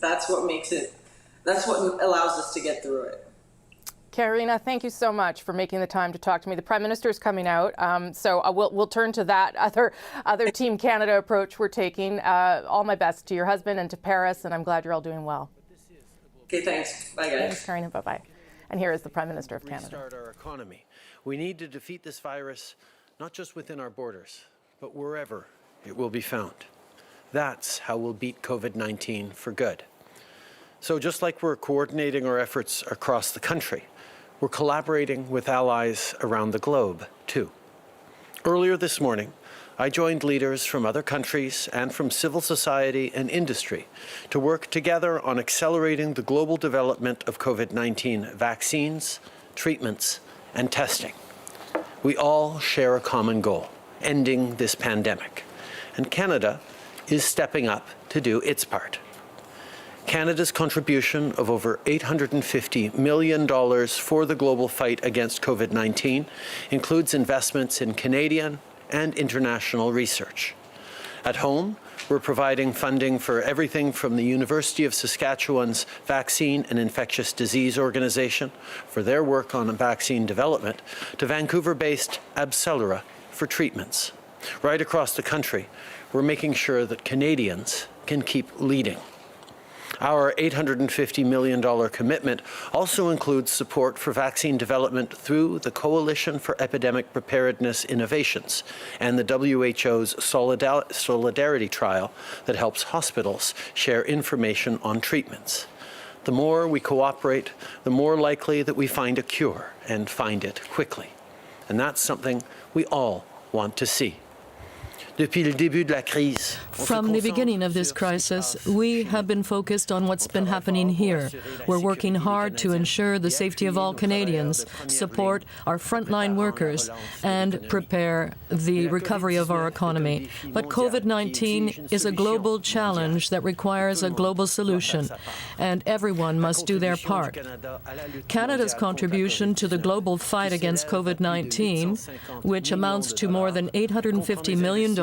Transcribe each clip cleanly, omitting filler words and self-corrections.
that's what makes it, that's what allows us to get through it. Karina, thank you so much for making the time to talk to me. The Prime Minister is coming out, so we'll turn to that other Team Canada approach we're taking. All my best to your husband and to Paris, and I'm glad you're all doing well. Okay, thanks. Bye, guys. Thanks, Karina. Bye-bye. And here is the Prime Minister of Canada. Restart our economy. We need to defeat this virus, not just within our borders, but wherever it will be found. That's how we'll beat COVID-19 for good. So just like we're coordinating our efforts across the country, we're collaborating with allies around the globe, too. Earlier this morning, I joined leaders from other countries and from civil society and industry to work together on accelerating the global development of COVID-19 vaccines, treatments, and testing. We all share a common goal, ending this pandemic, and Canada is stepping up to do its part. Canada's contribution of over $850 million for the global fight against COVID-19 includes investments in Canadian and international research. At home, we're providing funding for everything from the University of Saskatchewan's Vaccine and Infectious Disease Organization for their work on vaccine development to Vancouver-based AbCellera for treatments. Right across the country, we're making sure that Canadians can keep leading. Our $850 million commitment also includes support for vaccine development through the Coalition for Epidemic Preparedness Innovations and the WHO's Solidarity Trial that helps hospitals share information on treatments. The more we cooperate, the more likely that we find a cure and find it quickly. And that's something we all want to see. From the beginning of this crisis, we have been focused on what's been happening here. We're working hard to ensure the safety of all Canadians, support our frontline workers, and prepare the recovery of our economy. But COVID-19 is a global challenge that requires a global solution, and everyone must do their part. Canada's contribution to the global fight against COVID-19, which amounts to more than $850 million,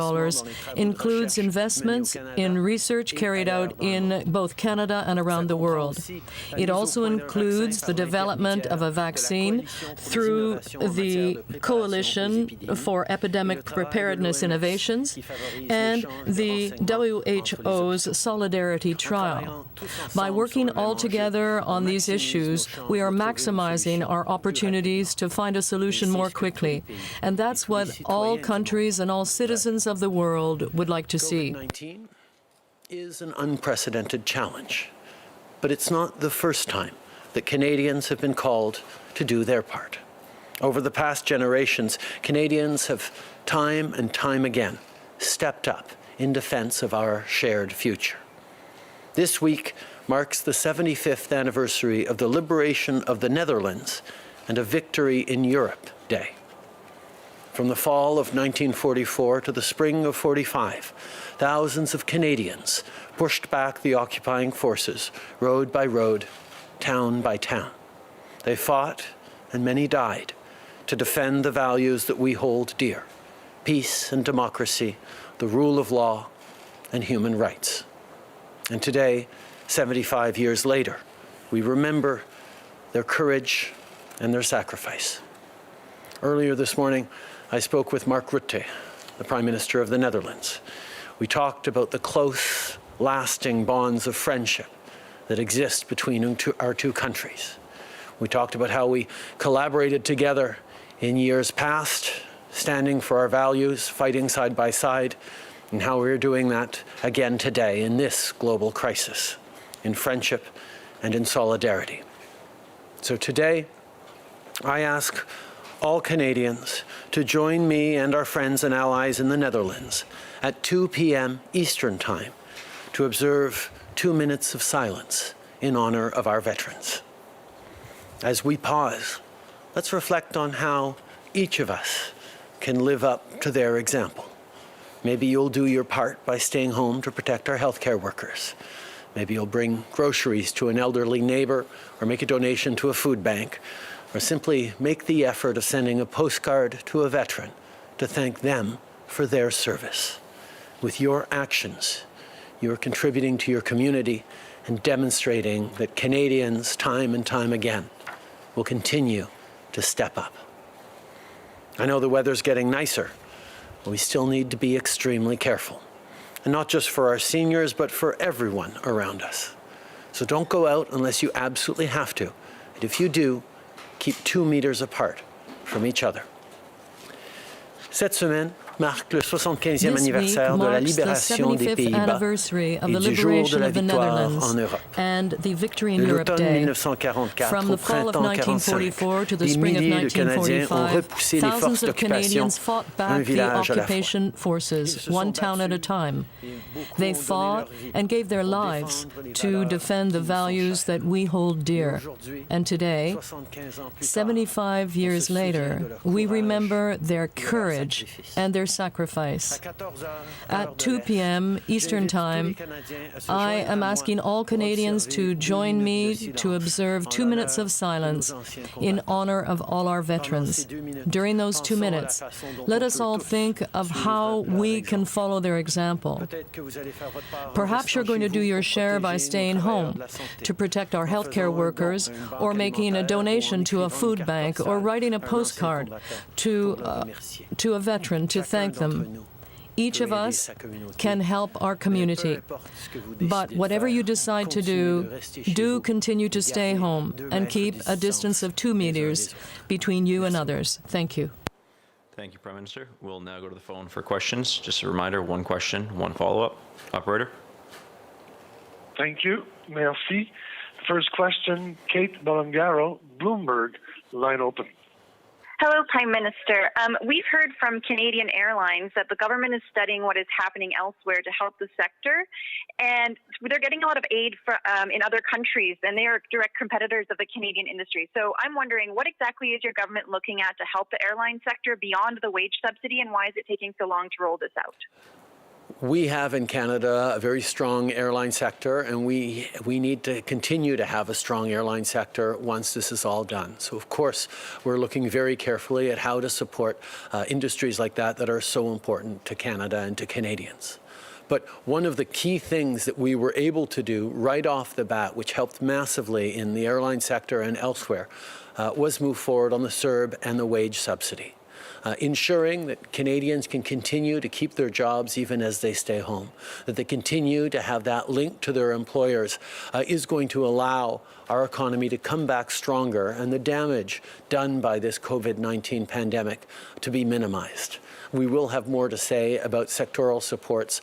includes investments in research carried out in both Canada and around the world. It also includes the development of a vaccine through the Coalition for Epidemic Preparedness Innovations and the WHO's Solidarity Trial. By working all together on these issues, we are maximizing our opportunities to find a solution more quickly. And that's what all countries and all citizens of the world would like to see. COVID-19 is an unprecedented challenge, but it's not the first time that Canadians have been called to do their part. Over the past generations, Canadians have time and time again stepped up in defense of our shared future. This week marks the 75th anniversary of the liberation of the Netherlands and a Victory in Europe Day. From the fall of 1944 to the spring of '45, thousands of Canadians pushed back the occupying forces, road by road, town by town. They fought, and many died, to defend the values that we hold dear: peace and democracy, the rule of law, and human rights. And today, 75 years later, we remember their courage and their sacrifice. Earlier this morning, I spoke with Mark Rutte, the Prime Minister of the Netherlands. We talked about the close, lasting bonds of friendship that exist between our two countries. We talked about how we collaborated together in years past, standing for our values, fighting side by side, and how we're doing that again today in this global crisis, in friendship and in solidarity. So today, I ask all Canadians to join me and our friends and allies in the Netherlands at 2 p.m. Eastern Time to observe 2 minutes of silence in honor of our veterans. As we pause, let's reflect on how each of us can live up to their example. Maybe you'll do your part by staying home to protect our healthcare workers. Maybe you'll bring groceries to an elderly neighbor or make a donation to a food bank, or simply make the effort of sending a postcard to a veteran to thank them for their service. With your actions, you're contributing to your community and demonstrating that Canadians, time and time again, will continue to step up. I know the weather's getting nicer, but we still need to be extremely careful. And not just for our seniors, but for everyone around us. So don't go out unless you absolutely have to. And if you do, keep 2 meters apart from each other. Cette semaine marque le 75e anniversaire de la libération des Pays-Bas et du jour de la victoire en Europe. And the Victory in De Europe l'automne Day. 1944 From au the fall of printemps 1944 to the des spring of milliers de Canadiens ont 1945, repoussé les forces thousands of d'occupation, Canadians fought un back the village à la fois. occupation forces, one town at a time. They fought and gave their lives to defend the values that we hold dear. And today, 75 years later, we remember their courage and their sacrifice. At 2 p.m. Eastern Time, I am asking all Canadians to join me to observe 2 minutes of silence in honor of all our veterans. During those 2 minutes, let us all think of how we can follow their example. Perhaps you're going to do your share by staying home to protect our healthcare workers, or making a donation to a food bank, or writing a postcard to a veteran to thank them. Each of us can help our community. But whatever you decide to do continue to stay home and keep a distance of 2 meters between you and others. Thank you. Thank you, Prime Minister. We'll now go to the phone for questions. Just a reminder, 1 question, 1 follow-up. Operator. Thank you. Merci. First question, Kate Belangaro, Bloomberg, line open. Hello, Prime Minister. We've heard from Canadian Airlines that the government is studying what is happening elsewhere to help the sector, and they're getting a lot of aid in other countries, and they are direct competitors of the Canadian industry. So I'm wondering, what exactly is your government looking at to help the airline sector beyond the wage subsidy, and why is it taking so long to roll this out? We have in Canada a very strong airline sector, and we need to continue to have a strong airline sector once this is all done. So, of course, we're looking very carefully at how to support industries like that are so important to Canada and to Canadians. But one of the key things that we were able to do right off the bat, which helped massively in the airline sector and elsewhere, was move forward on the CERB and the wage subsidy. Ensuring that Canadians can continue to keep their jobs even as they stay home, that they continue to have that link to their employers, is going to allow our economy to come back stronger and the damage done by this COVID-19 pandemic to be minimized. We will have more to say about sectoral supports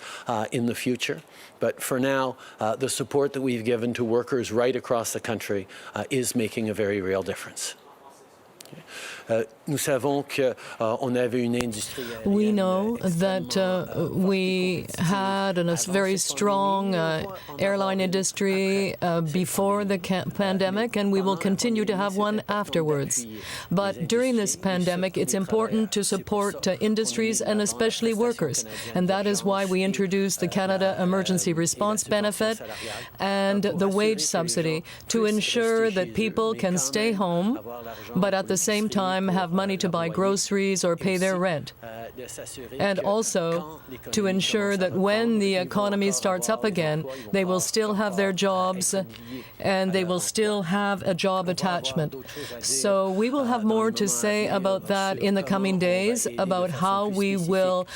in the future, but for now, the support that we've given to workers right across the country is making a very real difference. We know that we had a very strong airline industry before the pandemic, and we will continue to have one afterwards. But during this pandemic, it's important to support industries and especially workers. And that is why we introduced the Canada Emergency Response Benefit and the wage subsidy to ensure that people can stay home, but at the same time have money to buy groceries or pay their rent. And also to ensure that when the economy starts up again, they will still have their jobs and they will still have a job attachment. So we will have more to say about that in the coming days, about how we will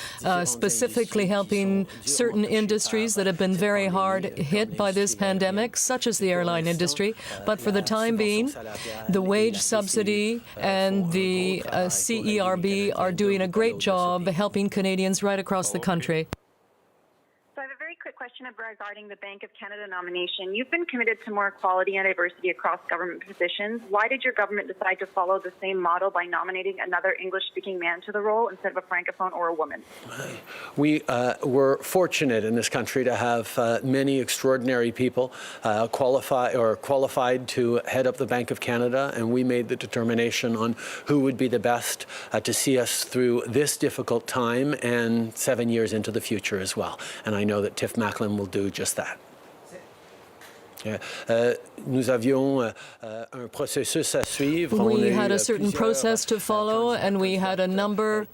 specifically helping certain industries that have been very hard hit by this pandemic, such as the airline industry. But for the time being, the wage subsidy and the CERB are doing a great job helping Canadians right across the country. So I have a very quick question regarding the Bank of Canada nomination. You've been committed to more equality and diversity across government positions. Why did your government decide to follow the same model by nominating another English-speaking man to the role instead of a francophone or a woman? We were fortunate in this country to have many extraordinary people qualified to head up the Bank of Canada, and we made the determination on who would be the best to see us through this difficult time and 7 years into the future as well. And I know that Tiff Macklin will do just that. Nous avions un processus à suivre. We had a certain process to follow, and we had a number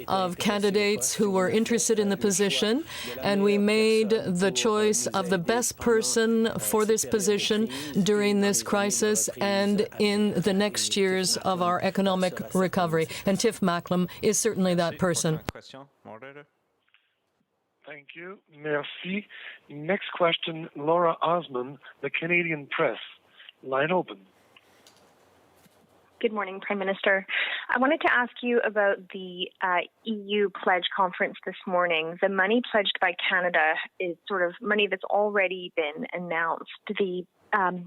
of candidates who were interested in the position, and we made the choice of the best person for this position during this crisis and in the next years of our economic recovery. And Tiff Macklem is certainly that person. Thank you. Merci. Next question, Laura Osman, the Canadian Press. Line open. Good morning, Prime Minister. I wanted to ask you about the EU pledge conference this morning. The money pledged by Canada is sort of money that's already been announced. The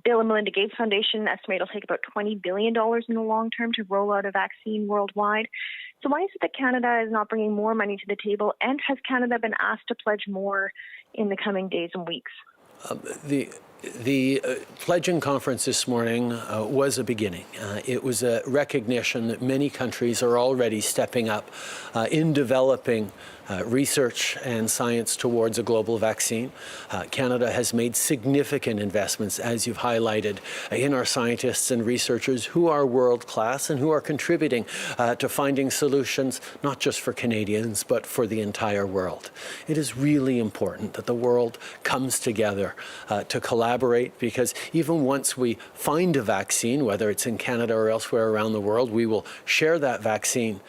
Bill and Melinda Gates Foundation estimate it'll take about $20 billion in the long term to roll out a vaccine worldwide. So why is it that Canada is not bringing more money to the table? And has Canada been asked to pledge more in the coming days and weeks? The pledging conference this morning was a beginning. It was a recognition that many countries are already stepping up in developing research and science towards a global vaccine. Canada has made significant investments, as you've highlighted, in our scientists and researchers who are world-class and who are contributing to finding solutions not just for Canadians, but for the entire world. It is really important that the world comes together to collaborate, because even once we find a vaccine, whether it's in Canada or elsewhere around the world, we will share that vaccine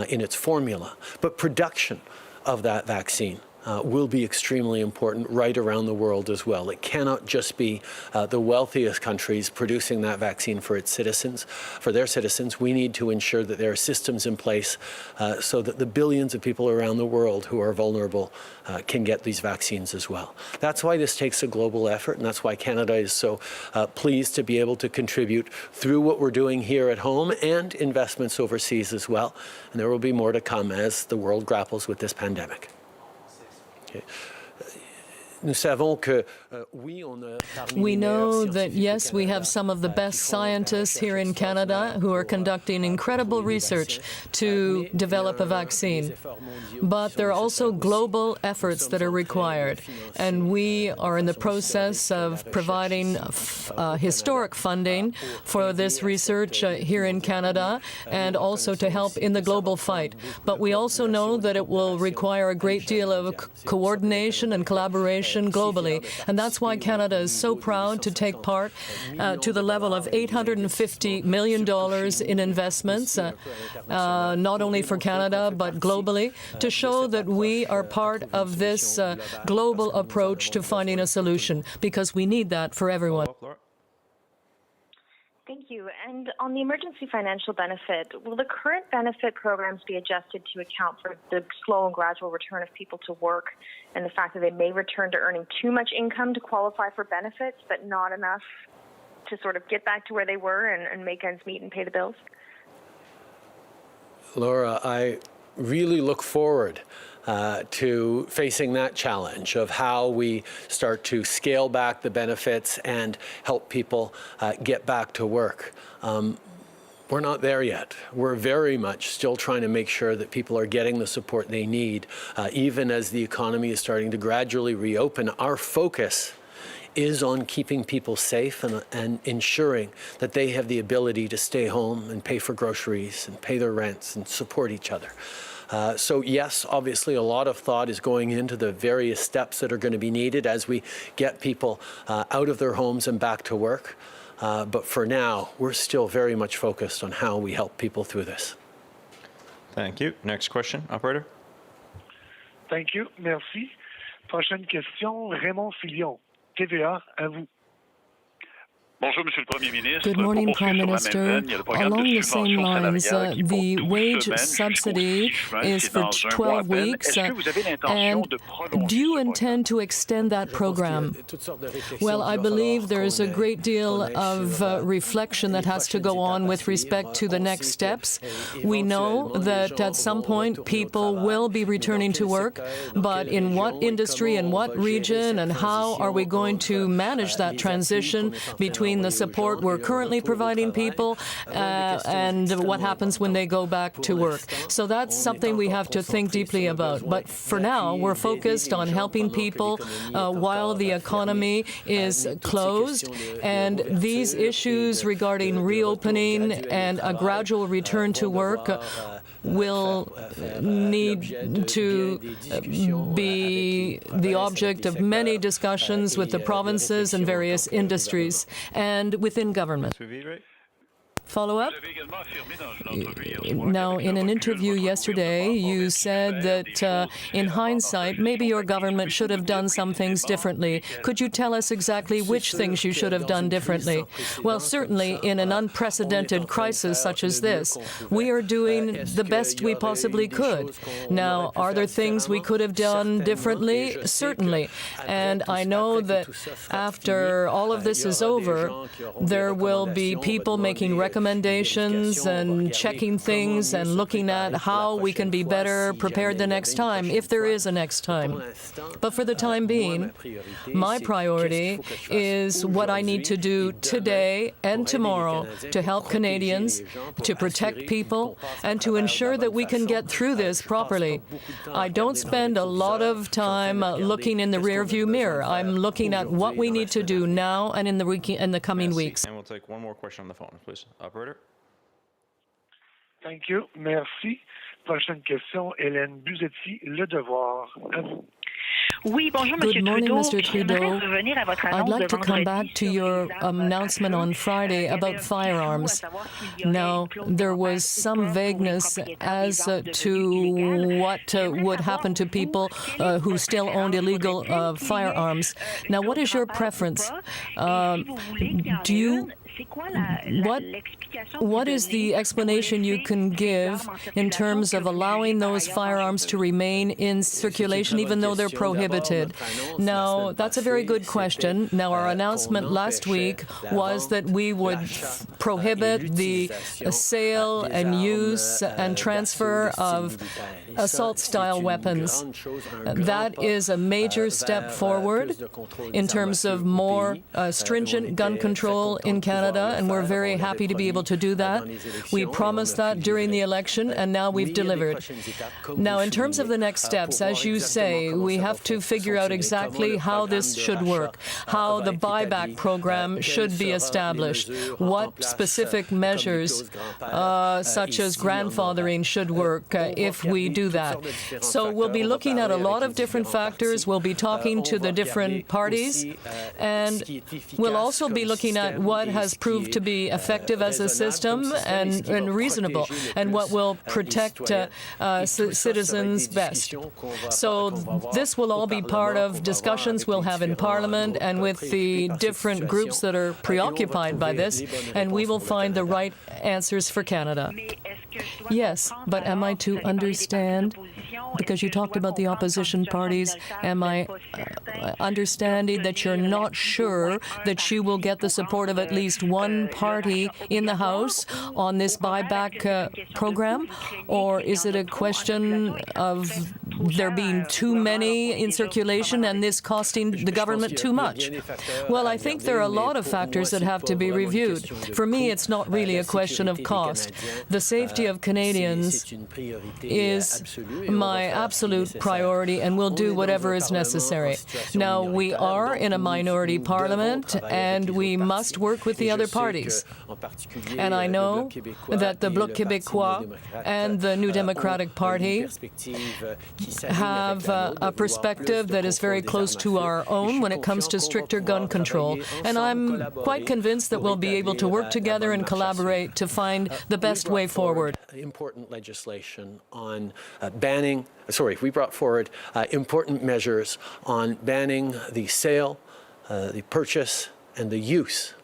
in its formula. But production of that vaccine will be extremely important right around the world as well. It cannot just be the wealthiest countries producing that vaccine for its citizens, for their citizens. We need to ensure that there are systems in place so that the billions of people around the world who are vulnerable can get these vaccines as well. That's why this takes a global effort, and that's why Canada is so pleased to be able to contribute through what we're doing here at home and investments overseas as well. And there will be more to come as the world grapples with this pandemic. Okay. We know that, yes, we have some of the best scientists here in Canada who are conducting incredible research to develop a vaccine. But there are also global efforts that are required. And we are in the process of providing historic funding for this research here in Canada, and also to help in the global fight. But we also know that it will require a great deal of coordination and collaboration globally. And that's why Canada is so proud to take part to the level of $850 million in investments, not only for Canada, but globally, to show that we are part of this global approach to finding a solution, because we need that for everyone. Thank you. And on the emergency financial benefit, will the current benefit programs be adjusted to account for the slow and gradual return of people to work and the fact that they may return to earning too much income to qualify for benefits, but not enough to sort of get back to where they were and make ends meet and pay the bills? Laura, I really look forward to facing that challenge of how we start to scale back the benefits and help people get back to work. We're not there yet. We're very much still trying to make sure that people are getting the support they need, even as the economy is starting to gradually reopen. Our focus is on keeping people safe and ensuring that they have the ability to stay home and pay for groceries and pay their rents and support each other. So yes, obviously a lot of thought is going into the various steps that are going to be needed as we get people out of their homes and back to work. But for now, we're still very much focused on how we help people through this. Thank you. Next question, operator. Thank you. Merci. Prochaine question, Raymond Filion, TVA, à vous. Good morning, Prime Minister. Along the same lines, the wage subsidy is for 12 weeks. And do you intend to extend that program? Well, I believe there's a great deal of reflection that has to go on with respect to the next steps. We know that at some point people will be returning to work, but in what industry and what region, and how are we going to manage that transition between between the support we're currently providing people and what happens when they go back to work. So that's something we have to think deeply about. But for now, we're focused on helping people while the economy is closed. And these issues regarding reopening and a gradual return to work will need to be the object of many discussions with the provinces and various industries and within government. Follow-up? Now, in an interview yesterday, you said that in hindsight, maybe your government should have done some things differently. Could you tell us exactly which things you should have done differently? Well, certainly in an unprecedented crisis such as this, we are doing the best we possibly could. Now, are there things we could have done differently? Certainly. And I know that after all of this is over, there will be people making recommendations and checking things and looking at how we can be better prepared the next time, if there is a next time. But for the time being, my priority is what I need to do today and tomorrow to help Canadians, to protect people, and to ensure that we can get through this properly. I don't spend a lot of time looking in the rearview mirror. I'm looking at what we need to do now and in the coming weeks. And we'll take one more question on the phone, please. Operator? Thank you. Merci. Prochaine question, Hélène Buzetti, Le Devoir. À vous. Good morning, Mr. Trudeau. I'd like to come back to your announcement on Friday about firearms. Now, there was some vagueness as to what would happen to people who still owned illegal firearms. Now, what is your preference? What is the explanation you can give in terms of allowing those firearms to remain in circulation even though they're prohibited? Now, that's a very good question. Now, our announcement last week was that we would prohibit the sale and use and transfer of assault-style weapons. That is a major step forward in terms of more stringent gun control in Canada, and we're very happy to be able to do that. We promised that during the election, and now we've delivered. Now, in terms of the next steps, as you say, we have to figure out exactly how this should work, how the buyback program should be established, what specific measures, such as grandfathering, should work if we do that. So we'll be looking at a lot of different factors. We'll be talking to the different parties, and we'll also be looking at what has proved to be effective as a system and reasonable, and what will protect citizens best. So this will all be part of discussions we'll have in Parliament and with the different groups that are preoccupied by this, and we will find the right answers for Canada. Yes, but am I to understand, because you talked about the opposition parties, am I understanding that you're not sure that you will get the support of at least one party in the House on this buyback program? Or is it a question of there being too many in circulation and this costing the government too much? Well, I think there are a lot of factors that have to be reviewed. For me, it's not really a question of cost. The safety of Canadians is my absolute priority, and we'll do whatever is necessary. Now, we are in a minority parliament, and we must work with the other parties. And I know that the Bloc Québécois and the New Democratic Party have a perspective that is very close to our own when it comes to stricter gun control. And I'm quite convinced that we'll be able to work together and collaborate to find the best way forward. Important legislation on we brought forward important measures on banning the sale, the purchase, and the use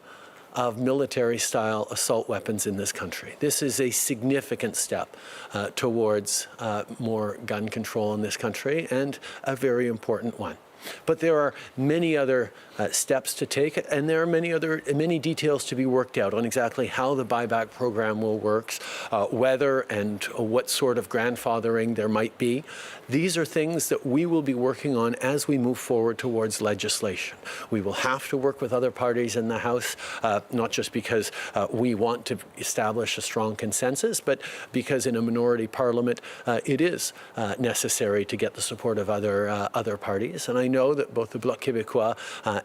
of military-style assault weapons in this country. This is a significant step towards more gun control in this country, and a very important one. But there are many other steps to take, and there are many details to be worked out on exactly how the buyback program will work, whether and what sort of grandfathering there might be. These are things that we will be working on as we move forward towards legislation. We will have to work with other parties in the House, not just because we want to establish a strong consensus, but because in a minority parliament, it is necessary to get the support of other parties. And I know that both the Bloc Québécois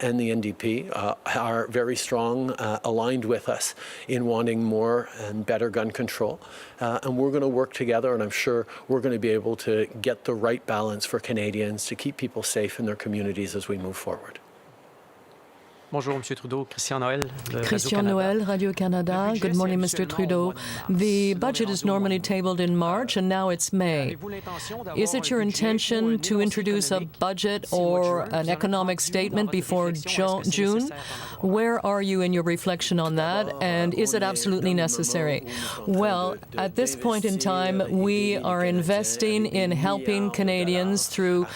and the NDP are very strong, aligned with us in wanting more and better gun control. And we're going to work together, and I'm sure we're going to be able to get the right balance for Canadians to keep people safe in their communities as we move forward. Bonjour, Monsieur Trudeau. Christian Noël, Christian Noël, Radio-Canada. Good morning, Mr. Trudeau. The budget is normally tabled in March, and now it's May. Is it your intention to introduce a budget or an economic statement before June? Where are you in your reflection on that, and is it absolutely necessary? Well, at this point in time, we are investing in helping Canadians through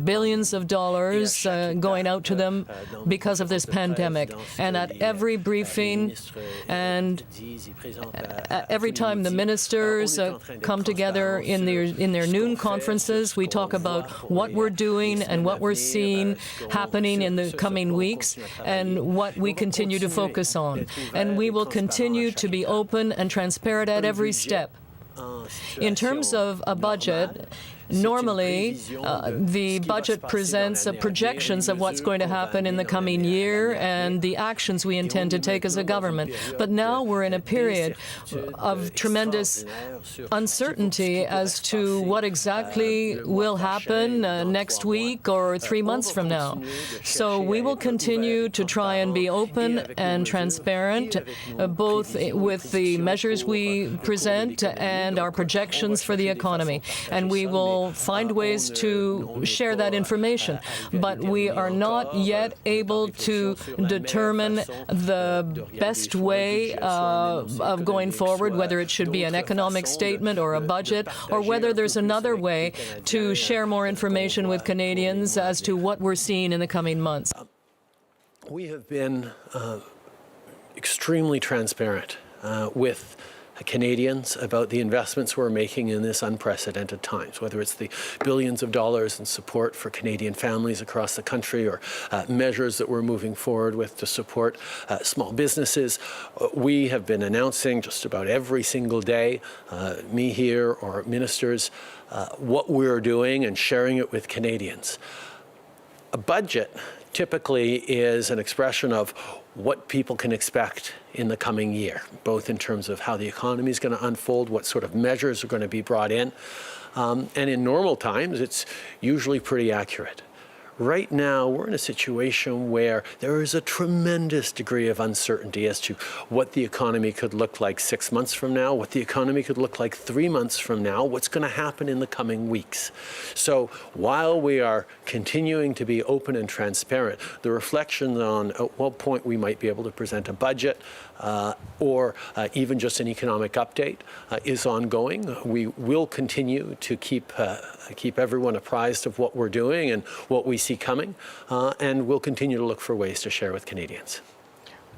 billions of dollars going out to them because of this pandemic. And at every briefing and every time the ministers come together in their noon conferences, we talk about what we're doing and what we're seeing happening in the coming weeks and what we continue to focus on. And we will continue to be open and transparent at every step. In terms of a budget, normally, the budget presents projections of what's going to happen in the coming year and the actions we intend to take as a government. But now we're in a period of tremendous uncertainty as to what exactly will happen next week or 3 months from now. So we will continue to try and be open and transparent, both with the measures we present and our projections for the economy. And we will find ways to share that information. But we are not yet able to determine the best way of going forward, whether it should be an economic statement or a budget, or whether there's another way to share more information with Canadians as to what we're seeing in the coming months. We have been extremely transparent with Canadians about the investments we're making in this unprecedented times, whether it's the billions of dollars in support for Canadian families across the country or measures that we're moving forward with to support small businesses. We have been announcing just about every single day, me here or ministers, what we're doing and sharing it with Canadians. A budget typically is an expression of what people can expect in the coming year, both in terms of how the economy is going to unfold, what sort of measures are going to be brought in. And in normal times, it's usually pretty accurate. Right now, we're in a situation where there is a tremendous degree of uncertainty as to what the economy could look like 6 months from now, what the economy could look like 3 months from now, what's going to happen in the coming weeks. So while we are continuing to be open and transparent, the reflections on at what point we might be able to present a budget or even just an economic update is ongoing. We will continue to keep everyone apprised of what we're doing and what we see coming, and we'll continue to look for ways to share with Canadians.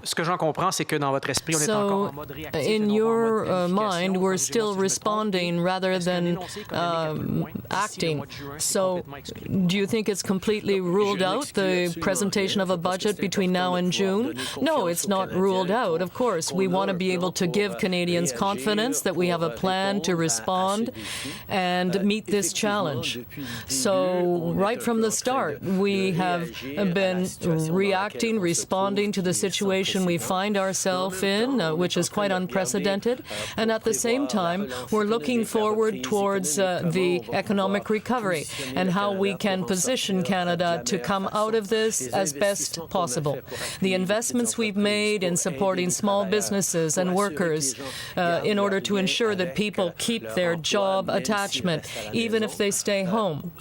Ce que j'en comprends, c'est que dans votre esprit, on est encore en mode réactif. In your mind, we're still responding rather than acting. So do you think it's completely ruled out, the presentation of a budget between now and June? No, it's not ruled out, of course. We want to be able to give Canadians confidence that we have a plan to respond and meet this challenge. So right from the start, we have been reacting, responding to the situation we find ourselves in, which is quite unprecedented. And at the same time, we're looking forward towards the economic recovery and how we can position Canada to come out of this as best possible. The investments we've made in supporting small businesses and workers in order to ensure that people keep their job attachment, even if they stay home.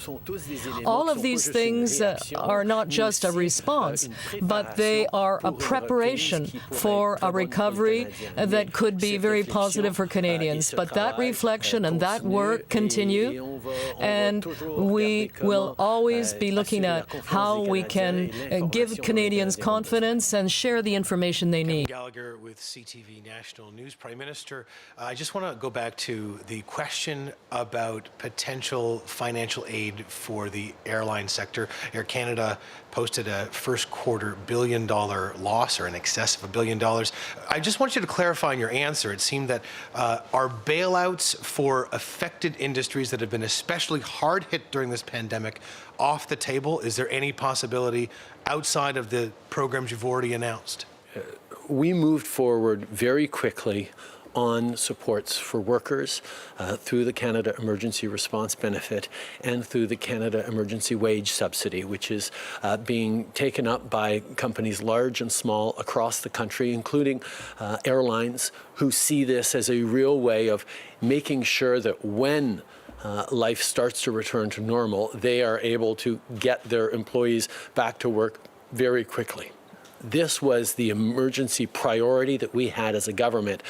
All of these things are not just a response, but they are a preparation foundation for a recovery that could be very positive for Canadians. But that reflection and that work continue, and we will always be looking at how we can give Canadians confidence and share the information they need. Gallagher with CTV National News. Prime Minister, I just want to go back to the question about potential financial aid for the airline sector. Air Canada posted a first quarter $1 billion loss, or in excess of $1 billion. I just want you to clarify in your answer. It seemed that are bailouts for affected industries that have been especially hard hit during this pandemic off the table? Is there any possibility outside of the programs you've already announced? We moved forward very quickly on supports for workers through the Canada Emergency Response Benefit and through the Canada Emergency Wage Subsidy, which is being taken up by companies large and small across the country, including airlines, who see this as a real way of making sure that when life starts to return to normal, they are able to get their employees back to work very quickly. This was the emergency priority that we had as a government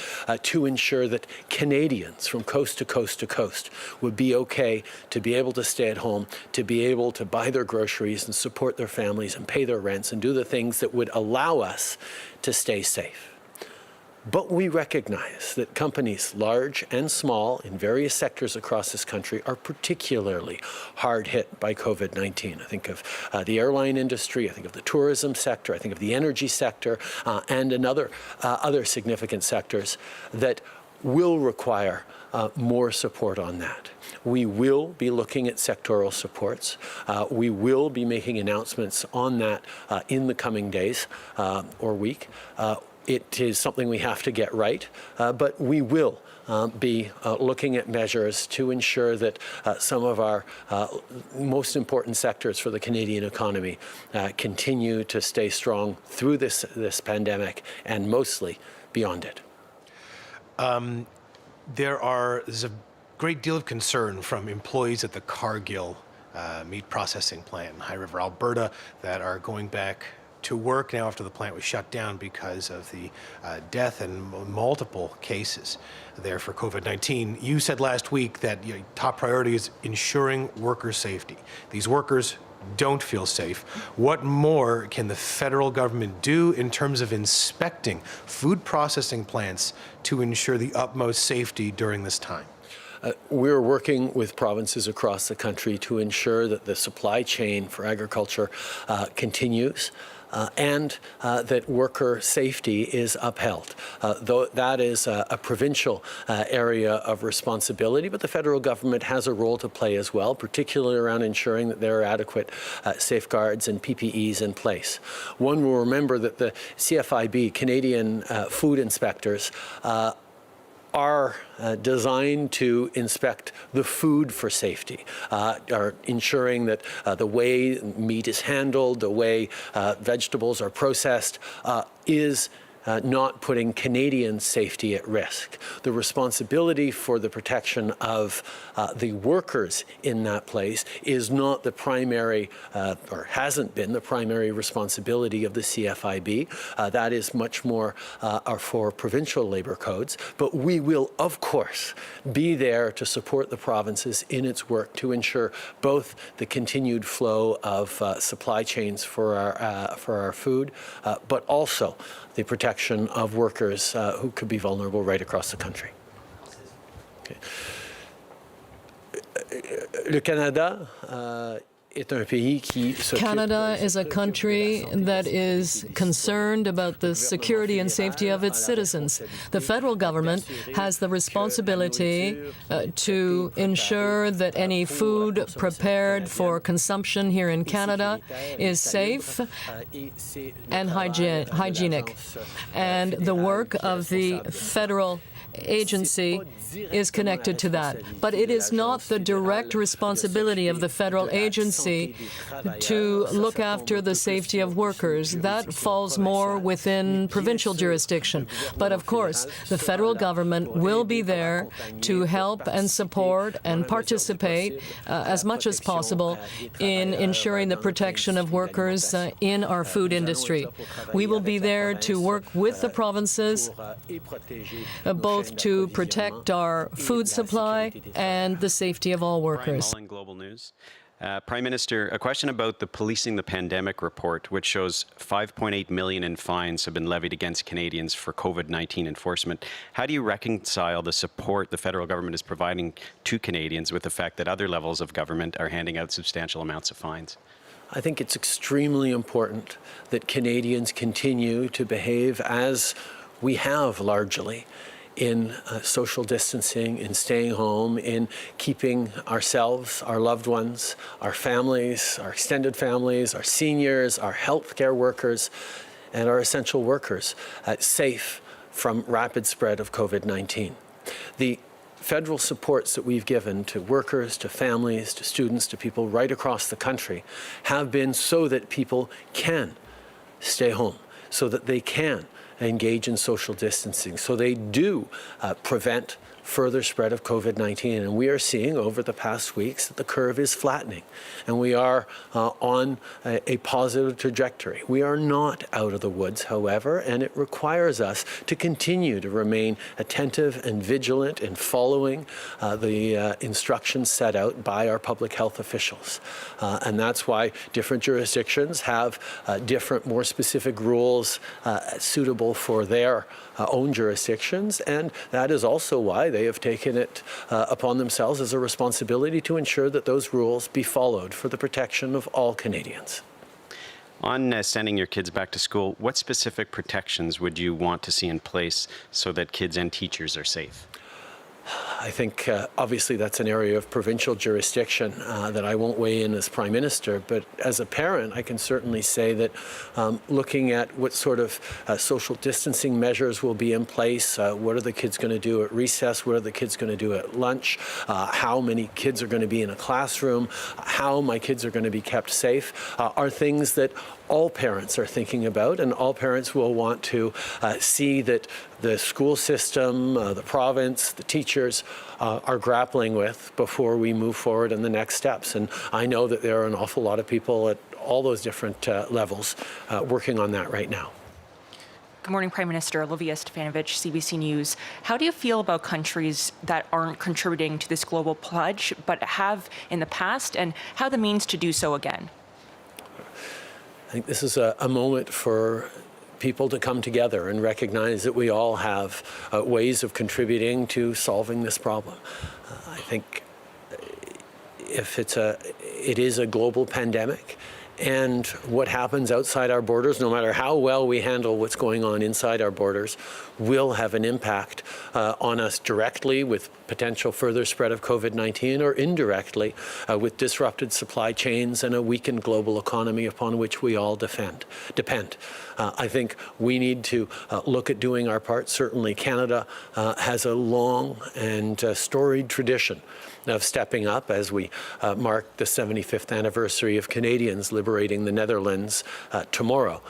to ensure that Canadians from coast to coast to coast would be okay to be able to stay at home, to be able to buy their groceries and support their families and pay their rents and do the things that would allow us to stay safe. But we recognize that companies large and small in various sectors across this country are particularly hard hit by COVID-19. I think of the airline industry, I think of the tourism sector, I think of the energy sector, and other significant sectors that will require more support on that. We will be looking at sectoral supports. We will be making announcements on that in the coming days or week. It is something we have to get right, but we will be looking at measures to ensure that some of our most important sectors for the Canadian economy continue to stay strong through this pandemic and mostly beyond it. There's a great deal of concern from employees at the Cargill meat processing plant in High River, Alberta, that are going back to work now after the plant was shut down because of the death and multiple cases there for COVID-19. You said last week that your top priority is ensuring worker safety. These workers don't feel safe. What more can the federal government do in terms of inspecting food processing plants to ensure the utmost safety during this time? We're working with provinces across the country to ensure that the supply chain for agriculture continues. And that worker safety is upheld. Though that is a provincial area of responsibility, but the federal government has a role to play as well, particularly around ensuring that there are adequate safeguards and PPEs in place. One will remember that the CFIB, Canadian Food Inspectors, are designed to inspect the food for safety, are ensuring that the way meat is handled, the way vegetables are processed is not putting Canadian safety at risk. The responsibility for the protection of the workers in that place is not the primary, or hasn't been the primary responsibility of the CFIB. That is much more for provincial labour codes. But we will, of course, be there to support the provinces in its work to ensure both the continued flow of supply chains for our food, but also the protection of workers who could be vulnerable right across the country. Okay. Le Canada Canada is a country that is concerned about the security and safety of its citizens. The federal government has the responsibility to ensure that any food prepared for consumption here in Canada is safe and hygienic. And the work of the federal agency is connected to that. But it is not the direct responsibility of the federal agency to look after the safety of workers. That falls more within provincial jurisdiction. But of course, the federal government will be there to help and support and participate as much as possible in ensuring the protection of workers in our food industry. We will be there to work with the provinces, both to protect our food supply and the safety of all workers. Global News. Prime Minister, a question about the Policing the Pandemic report, which shows $5.8 million in fines have been levied against Canadians for COVID-19 enforcement. How do you reconcile the support the federal government is providing to Canadians with the fact that other levels of government are handing out substantial amounts of fines? I think it's extremely important that Canadians continue to behave as we have largely in social distancing, in staying home, in keeping ourselves, our loved ones, our families, our extended families, our seniors, our healthcare workers, and our essential workers safe from rapid spread of COVID-19. The federal supports that we've given to workers, to families, to students, to people right across the country have been so that people can stay home, so that they can engage in social distancing, so they do prevent further spread of COVID-19. And we are seeing over the past weeks that the curve is flattening and we are on a positive trajectory. We are not out of the woods, however, and it requires us to continue to remain attentive and vigilant in following the instructions set out by our public health officials. And that's why different jurisdictions have different, more specific rules suitable for their own jurisdictions, and that is also why they have taken it upon themselves as a responsibility to ensure that those rules be followed for the protection of all Canadians. On sending your kids back to school, what specific protections would you want to see in place so that kids and teachers are safe? I think obviously that's an area of provincial jurisdiction that I won't weigh in as Prime Minister, but as a parent I can certainly say that looking at what sort of social distancing measures will be in place, what are the kids going to do at recess, what are the kids going to do at lunch, how many kids are going to be in a classroom, how my kids are going to be kept safe, are things that all parents are thinking about, and all parents will want to see that the school system, the province, the teachers are grappling with before we move forward in the next steps. And I know that there are an awful lot of people at all those different levels working on that right now. Good morning, Prime Minister. Olivia Stefanovich, CBC News. How do you feel about countries that aren't contributing to this global pledge but have in the past, and how the means to do so again? I think this is a moment for people to come together and recognize that we all have ways of contributing to solving this problem. I think if it is a global pandemic, and what happens outside our borders, no matter how well we handle what's going on inside our borders, will have an impact on us directly with potential further spread of COVID-19 or indirectly with disrupted supply chains and a weakened global economy upon which we all depend. I think we need to look at doing our part. Certainly Canada has a long and storied tradition of stepping up as we mark the 75th anniversary of Canadians liberating the Netherlands tomorrow.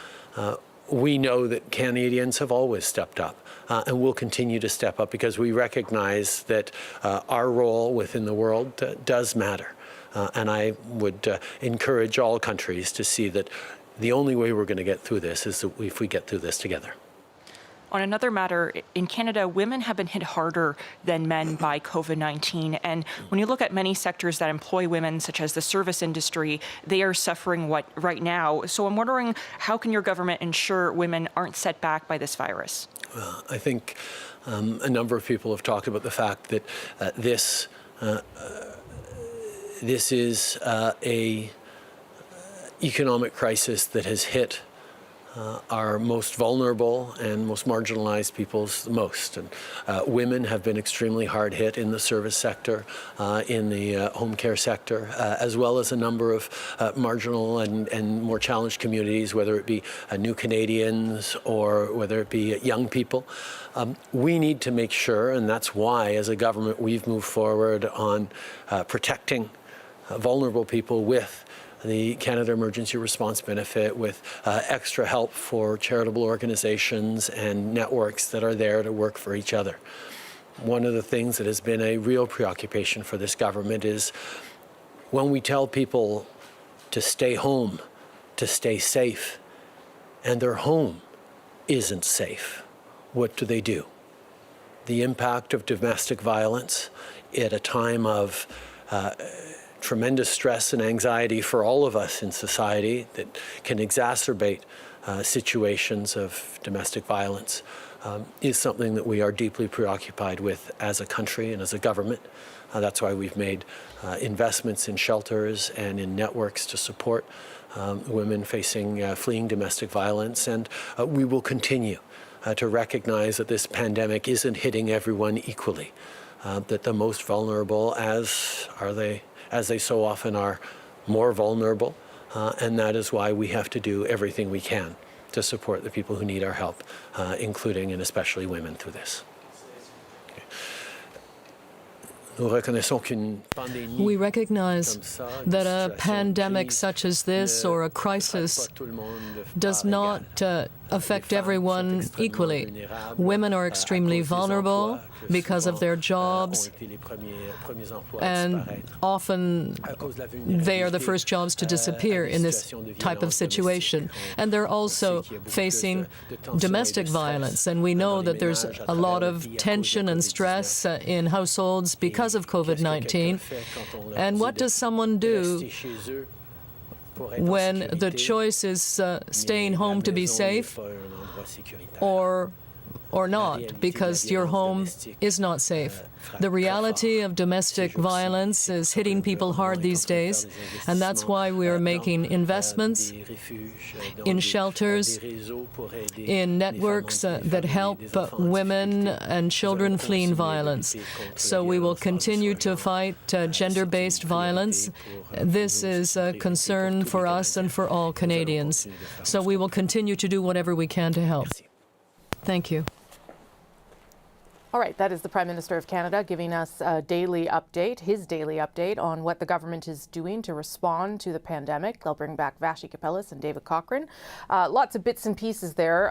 We know that Canadians have always stepped up and will continue to step up because we recognize that our role within the world does matter. And I would encourage all countries to see that the only way we're going to get through this is if we get through this together. On another matter, in Canada, women have been hit harder than men by COVID-19. And when you look at many sectors that employ women, such as the service industry, they are suffering right now. So I'm wondering, how can your government ensure women aren't set back by this virus? I think a number of people have talked about the fact that this is a economic crisis that has hit our most vulnerable and most marginalized peoples the most. And women have been extremely hard hit in the service sector, in the home care sector, as well as a number of marginal and more challenged communities, whether it be new Canadians or whether it be young people. We need to make sure, and that's why as a government we've moved forward on protecting vulnerable people with the Canada Emergency Response Benefit, with extra help for charitable organizations and networks that are there to work for each other. One of the things that has been a real preoccupation for this government is when we tell people to stay home, to stay safe, and their home isn't safe, what do? The impact of domestic violence at a time of tremendous stress and anxiety for all of us in society that can exacerbate situations of domestic violence is something that we are deeply preoccupied with as a country and as a government. That's why we've made investments in shelters and in networks to support women fleeing domestic violence, and we will continue to recognize that this pandemic isn't hitting everyone equally, that the most vulnerable, as they so often are, more vulnerable, and that is why we have to do everything we can to support the people who need our help, including and especially women through this. We recognize that a pandemic such as this or a crisis does not affect everyone equally. Women are extremely vulnerable because of their jobs, and often they are the first jobs to disappear in this type of situation. And they're also facing domestic violence, and we know that there's a lot of tension and stress in households because of COVID-19. And what does someone do when the choice is staying home to be safe or not, because your home is not safe? The reality of domestic violence is hitting people hard these days, and that's why we are making investments in shelters, in networks that help women and children fleeing violence. So we will continue to fight gender-based violence. This is a concern for us and for all Canadians. So we will continue to do whatever we can to help. Thank you. All right, that is the Prime Minister of Canada giving us a daily update, his daily update on what the government is doing to respond to the pandemic. They'll bring back Vashi Kapelis and David Cochrane. Lots of bits and pieces there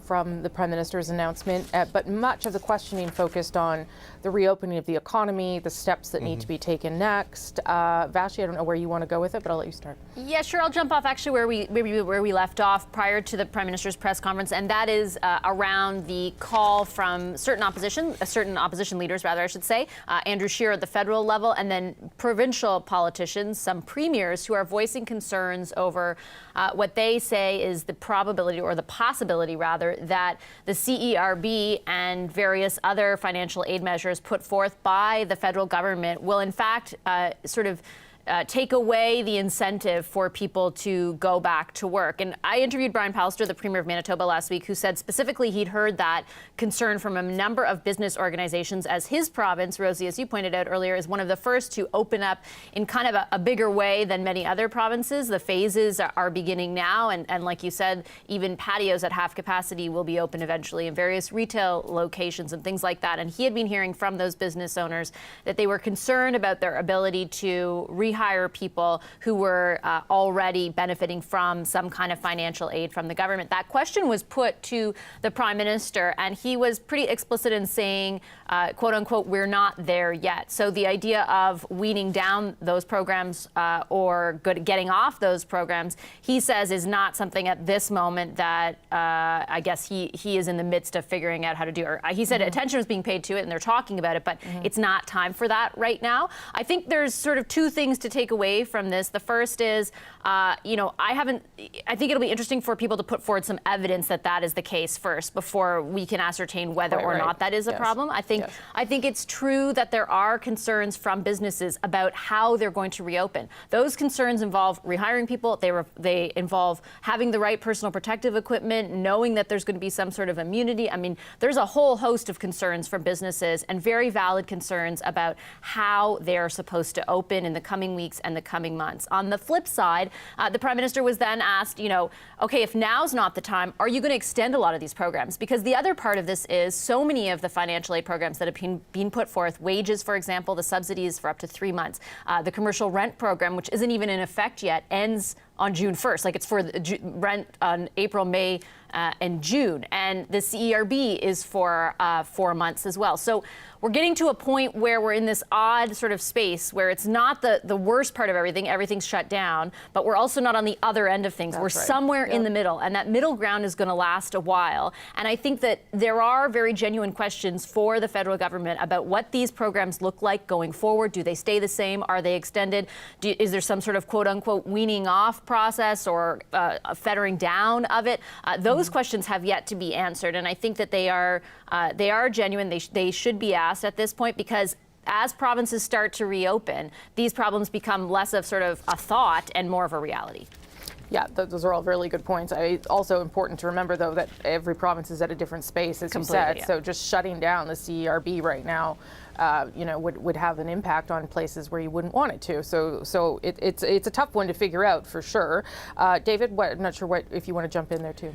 from the Prime Minister's announcement, but much of the questioning focused on the reopening of the economy, the steps that need to be taken next. Vashi, I don't know where you want to go with it, but I'll let you start. Yeah, sure. I'll jump off actually where we left off prior to the Prime Minister's press conference, and that is around the call from certain opposition leaders, rather, I should say, Andrew Scheer at the federal level, and then provincial politicians, some premiers who are voicing concerns over what they say is the probability, or the possibility rather, that the CERB and various other financial aid measures put forth by the federal government will in fact take away the incentive for people to go back to work. And I interviewed Brian Pallister, the Premier of Manitoba, last week, who said specifically he'd heard that concern from a number of business organizations, as his province, Rosie, as you pointed out earlier, is one of the first to open up in kind of a bigger way than many other provinces. The phases are beginning now, and like you said, even patios at half capacity will be open eventually in various retail locations and things like that. And he had been hearing from those business owners that they were concerned about their ability to rehire people who were already benefiting from some kind of financial aid from the government. That question was put to the Prime Minister, and he was pretty explicit in saying, quote unquote, we're not there yet. So the idea of weaning down those programs or getting off those programs, he says, is not something at this moment that I guess he is in the midst of figuring out how to do. Or he said attention was being paid to it and they're talking about it, but it's not time for that right now. I think there's sort of two things to take away from this. The first is, I think it'll be interesting for people to put forward some evidence that that is the case first before we can ascertain whether or not that is a problem. I think it's true that there are concerns from businesses about how they're going to reopen. Those concerns involve rehiring people. They involve having the right personal protective equipment, knowing that there's going to be some sort of immunity. I mean, there's a whole host of concerns from businesses and very valid concerns about how they're supposed to open in the coming weeks and the coming months. On the flip side, the Prime Minister was then asked, okay, if now's not the time, are you going to extend a lot of these programs? Because the other part of this is so many of the financial aid programs that have been put forth, wages, for example, the subsidies for up to 3 months, the commercial rent program, which isn't even in effect yet, ends on June 1st. Like, it's for the rent on April, May, and June. And the CERB is for 4 months as well. So we're getting to a point where we're in this odd sort of space where it's not the worst part of everything. Everything's shut down, but we're also not on the other end of things. We're somewhere in the middle, and that middle ground is going to last a while. And I think that there are very genuine questions for the federal government about what these programs look like going forward. Do they stay the same? Are they extended? Is there some sort of quote unquote weaning off process or fettering down of it? Those questions have yet to be answered, and I think that they are genuine. They should be asked at this point, because as provinces start to reopen, these problems become less of sort of a thought and more of a reality. Yeah, those are all really good points. It's also important to remember, though, that every province is at a different space, as you said. Yeah. So just shutting down the CERB right now, would have an impact on places where you wouldn't want it to. So it's a tough one to figure out for sure. David, I'm not sure if you want to jump in there too.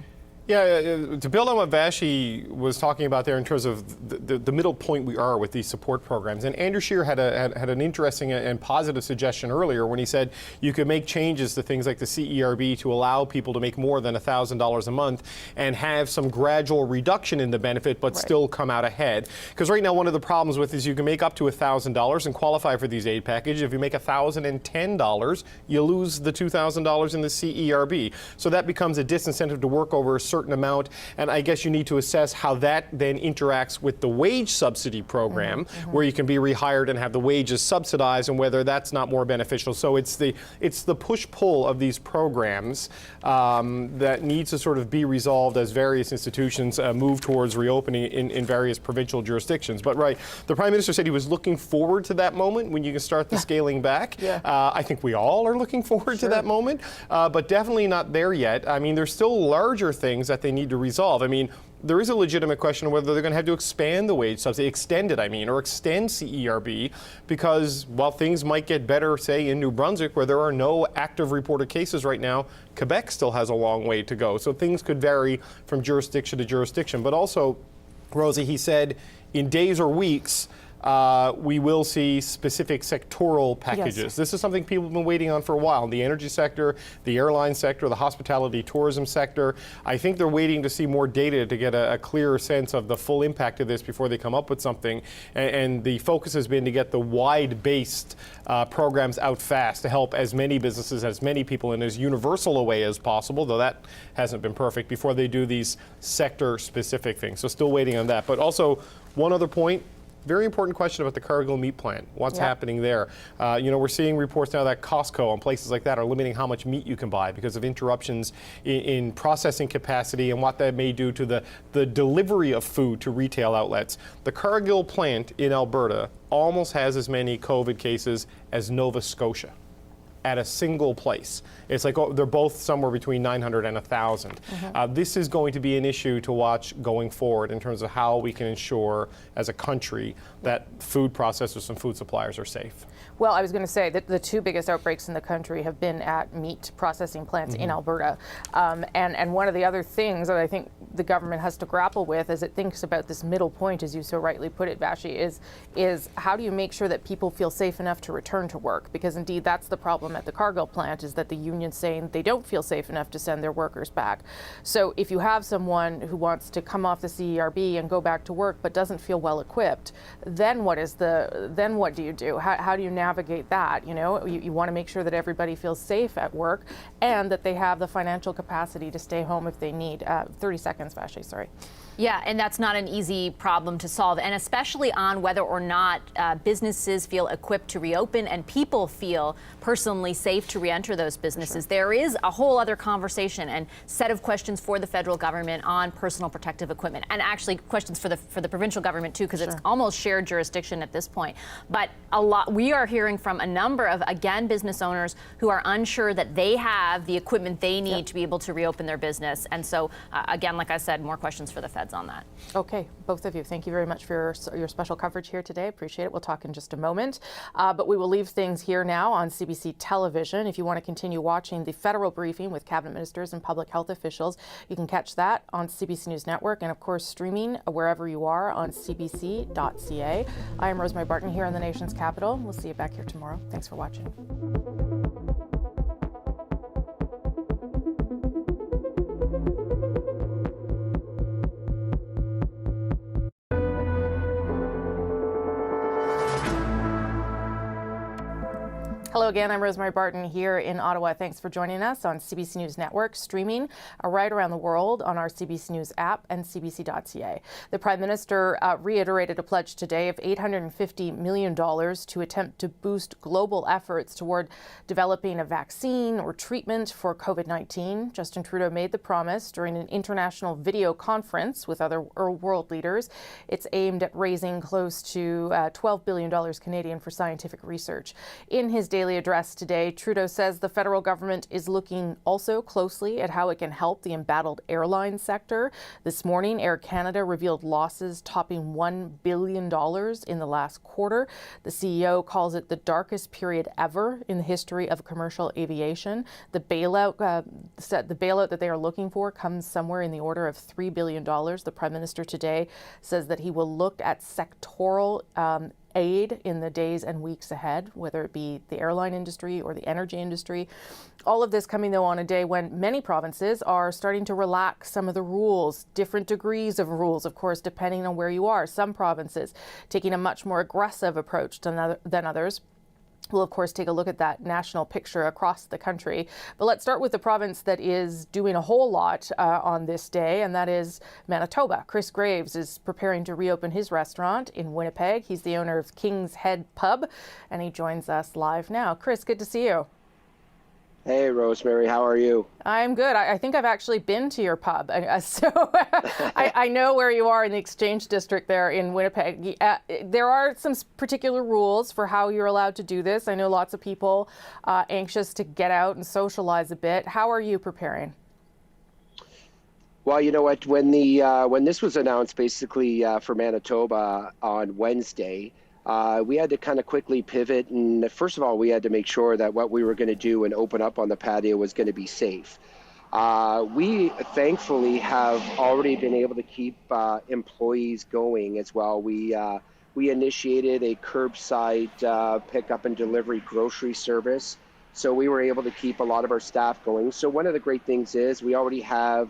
Yeah, to build on what Vashi was talking about there in terms of the middle point we are with these support programs. And Andrew Scheer had an interesting and positive suggestion earlier when he said you could make changes to things like the CERB to allow people to make more than $1,000 a month and have some gradual reduction in the benefit, but still come out ahead. Because right now, one of the problems with is you can make up to $1,000 and qualify for these aid packages. If you make $1,010, you lose the $2,000 in the CERB. So that becomes a disincentive to work over a certain amount, and I guess you need to assess how that then interacts with the wage subsidy program, where you can be rehired and have the wages subsidized, and whether that's not more beneficial. So it's the push-pull of these programs that needs to sort of be resolved as various institutions move towards reopening in various provincial jurisdictions. But the Prime Minister said he was looking forward to that moment when you can start the scaling back. I think we all are looking forward to that moment, but definitely not there yet. I mean, there's still larger things that they need to resolve. I mean, there is a legitimate question of whether they're going to have to expand the wage subsidy, extend CERB, because while things might get better, say, in New Brunswick, where there are no active reported cases right now, Quebec still has a long way to go. So things could vary from jurisdiction to jurisdiction. But also, Rosie, he said, in days or weeks, we will see specific sectoral packages. Yes. This is something people have been waiting on for a while. The energy sector, the airline sector, the hospitality tourism sector. I think they're waiting to see more data to get a clearer sense of the full impact of this before they come up with something. And the focus has been to get the wide-based programs out fast to help as many businesses, as many people in as universal a way as possible, though that hasn't been perfect, before they do these sector-specific things. So still waiting on that. But also, one other point, very important question about the Cargill meat plant. What's happening there? We're seeing reports now that Costco and places like that are limiting how much meat you can buy because of interruptions in processing capacity and what that may do to the delivery of food to retail outlets. The Cargill plant in Alberta almost has as many COVID cases as Nova Scotia at a single place. It's like they're both somewhere between 900 and 1,000. This is going to be an issue to watch going forward in terms of how we can ensure as a country that food processors and food suppliers are safe. Well, I was going to say that the two biggest outbreaks in the country have been at meat processing plants in Alberta. And one of the other things that I think the government has to grapple with as it thinks about this middle point, as you so rightly put it, Vashi, is how do you make sure that people feel safe enough to return to work? Because indeed that's the problem at the Cargill plant, is that the union's saying they don't feel safe enough to send their workers back. So if you have someone who wants to come off the CERB and go back to work but doesn't feel well equipped, then what do you do? How do you navigate that? You want to make sure that everybody feels safe at work and that they have the financial capacity to stay home if they need. 30 seconds, Vashi, sorry. Yeah, and that's not an easy problem to solve, and especially on whether or not businesses feel equipped to reopen and people feel personally safe to re-enter those businesses. Sure. There is a whole other conversation and set of questions for the federal government on personal protective equipment, and actually questions for the provincial government too, because it's almost shared jurisdiction at this point. But we are hearing from a number of, again, business owners who are unsure that they have the equipment they need to be able to reopen their business. And so, again, like I said, more questions for the feds on that. Okay, both of you, thank you very much for your special coverage here today. Appreciate it. We'll talk in just a moment. But we will leave things here now on CBC television. If you want to continue watching the federal briefing with cabinet ministers and public health officials, you can catch that on CBC News Network and, of course, streaming wherever you are on cbc.ca. I am Rosemary Barton here in the nation's capital. We'll see you back here tomorrow. Thanks for watching. Hello again, I'm Rosemary Barton here in Ottawa. Thanks for joining us on CBC News Network, streaming right around the world on our CBC News app and cbc.ca. The Prime Minister reiterated a pledge today of $850 million to attempt to boost global efforts toward developing a vaccine or treatment for COVID-19. Justin Trudeau made the promise during an international video conference with other world leaders. It's aimed at raising close to $12 billion Canadian for scientific research. In his daily address today, Trudeau says the federal government is looking also closely at how it can help the embattled airline sector. This morning, Air Canada revealed losses topping $1 billion in the last quarter. The CEO calls it the darkest period ever in the history of commercial aviation. The bailout that they are looking for comes somewhere in the order of $3 billion. The Prime Minister today says that he will look at sectoral aid in the days and weeks ahead, whether it be the airline industry or the energy industry. All of this coming, though, on a day when many provinces are starting to relax some of the rules, different degrees of rules, of course, depending on where you are. Some provinces taking a much more aggressive approach than others. We'll, of course, take a look at that national picture across the country. But let's start with the province that is doing a whole lot on this day, and that is Manitoba. Chris Graves is preparing to reopen his restaurant in Winnipeg. He's the owner of King's Head Pub, and he joins us live now. Chris, good to see you. Hey, Rosemary, how are you? I'm good. I think I've actually been to your pub, so I know where you are in the Exchange District there in Winnipeg. There are some particular rules for how you're allowed to do this. I know lots of people anxious to get out and socialize a bit. How are you preparing? Well, you know what, when this was announced basically for Manitoba on Wednesday, we had to kind of quickly pivot, and first of all, we had to make sure that what we were going to do and open up on the patio was going to be safe. We thankfully have already been able to keep employees going as well. We initiated a curbside pickup and delivery grocery service, so we were able to keep a lot of our staff going. So one of the great things is we already have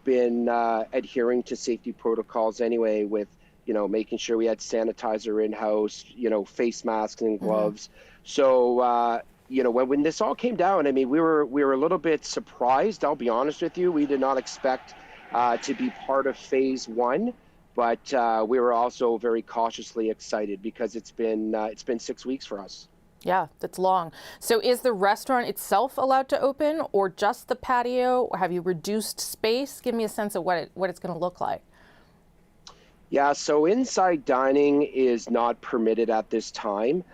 been adhering to safety protocols anyway, with making sure we had sanitizer in-house, face masks and gloves. So, when this all came down, I mean, we were a little bit surprised, I'll be honest with you. We did not expect to be part of phase one, but we were also very cautiously excited because it's been 6 weeks for us. Yeah, that's long. So is the restaurant itself allowed to open, or just the patio? Have you reduced space? Give me a sense of what it's going to look like. Yeah, so inside dining is not permitted at this time.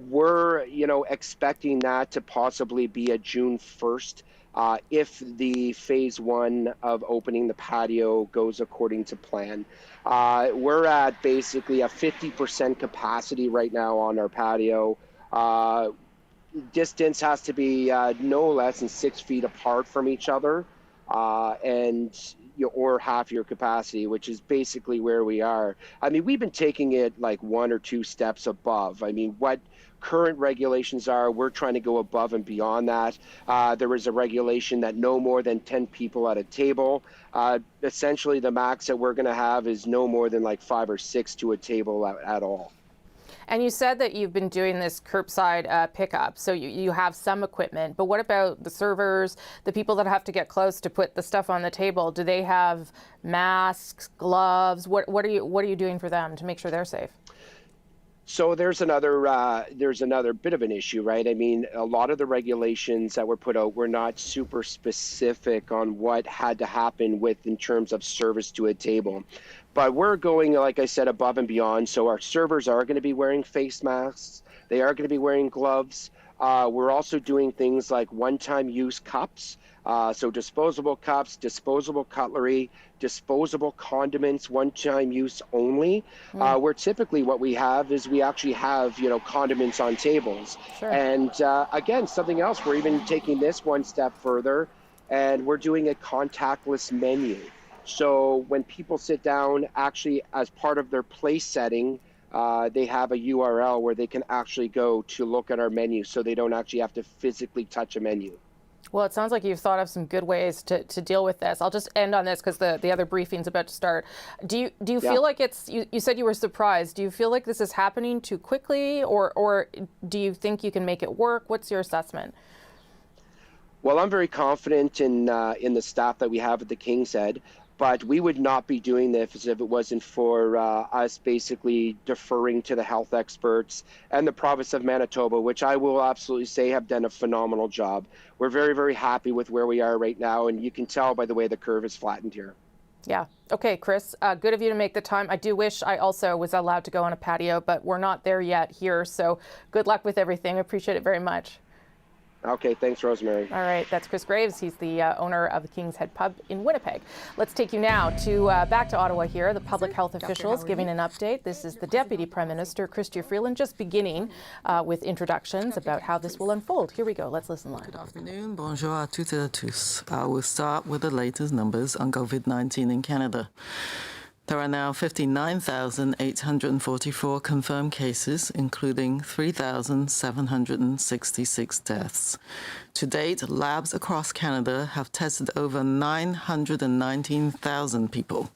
We're, expecting that to possibly be a June 1st if the phase one of opening the patio goes according to plan. We're at basically a 50% capacity right now on our patio. Distance has to be no less than 6 feet apart from each other, or half your capacity, which is basically where we are. I mean, we've been taking it like one or two steps above. I mean, what current regulations are, we're trying to go above and beyond that. There is a regulation that no more than 10 people at a table. Essentially, the max that we're going to have is no more than like 5 or 6 to a table at all. And you said that you've been doing this curbside pickup, so you have some equipment. But what about the servers, the people that have to get close to put the stuff on the table? Do they have masks, gloves? What are you doing for them to make sure they're safe? So there's another bit of an issue, right? I mean, a lot of the regulations that were put out were not super specific on what had to happen in terms of service to a table. But we're going, like I said, above and beyond. So our servers are going to be wearing face masks. They are going to be wearing gloves. We're also doing things like one-time use cups. So disposable cups, disposable cutlery, disposable condiments, one-time use only. Where typically what we have is we actually have, condiments on tables. Sure. And again, something else, we're even taking this one step further, and we're doing a contactless menu. So when people sit down, actually as part of their place setting, they have a URL where they can actually go to look at our menu, so they don't actually have to physically touch a menu. Well, it sounds like you've thought of some good ways to deal with this. I'll just end on this because the other briefing's about to start. Do you feel like you said you were surprised. Do you feel like this is happening too quickly, or do you think you can make it work? What's your assessment? Well, I'm very confident in the staff that we have at the King's Head, but we would not be doing this if it wasn't for us basically deferring to the health experts and the province of Manitoba, which I will absolutely say have done a phenomenal job. We're very, very happy with where we are right now, and you can tell by the way the curve is flattened here. Yeah. Okay, Chris, good of you to make the time. I do wish I also was allowed to go on a patio, but we're not there yet here, so good luck with everything. I appreciate it very much. Okay, thanks, Rosemary. All right, that's Chris Graves. He's the owner of the King's Head Pub in Winnipeg. Let's take you now to back to Ottawa here. The public health officials giving an update. This is the Deputy Prime Minister, Chrystia Freeland, just beginning with introductions about how this will unfold. Here we go. Let's listen live. Good afternoon. Bonjour à toutes et à tous. I will start with the latest numbers on COVID-19 in Canada. There are now 59,844 confirmed cases, including 3,766 deaths. To date, labs across Canada have tested over 919,000 people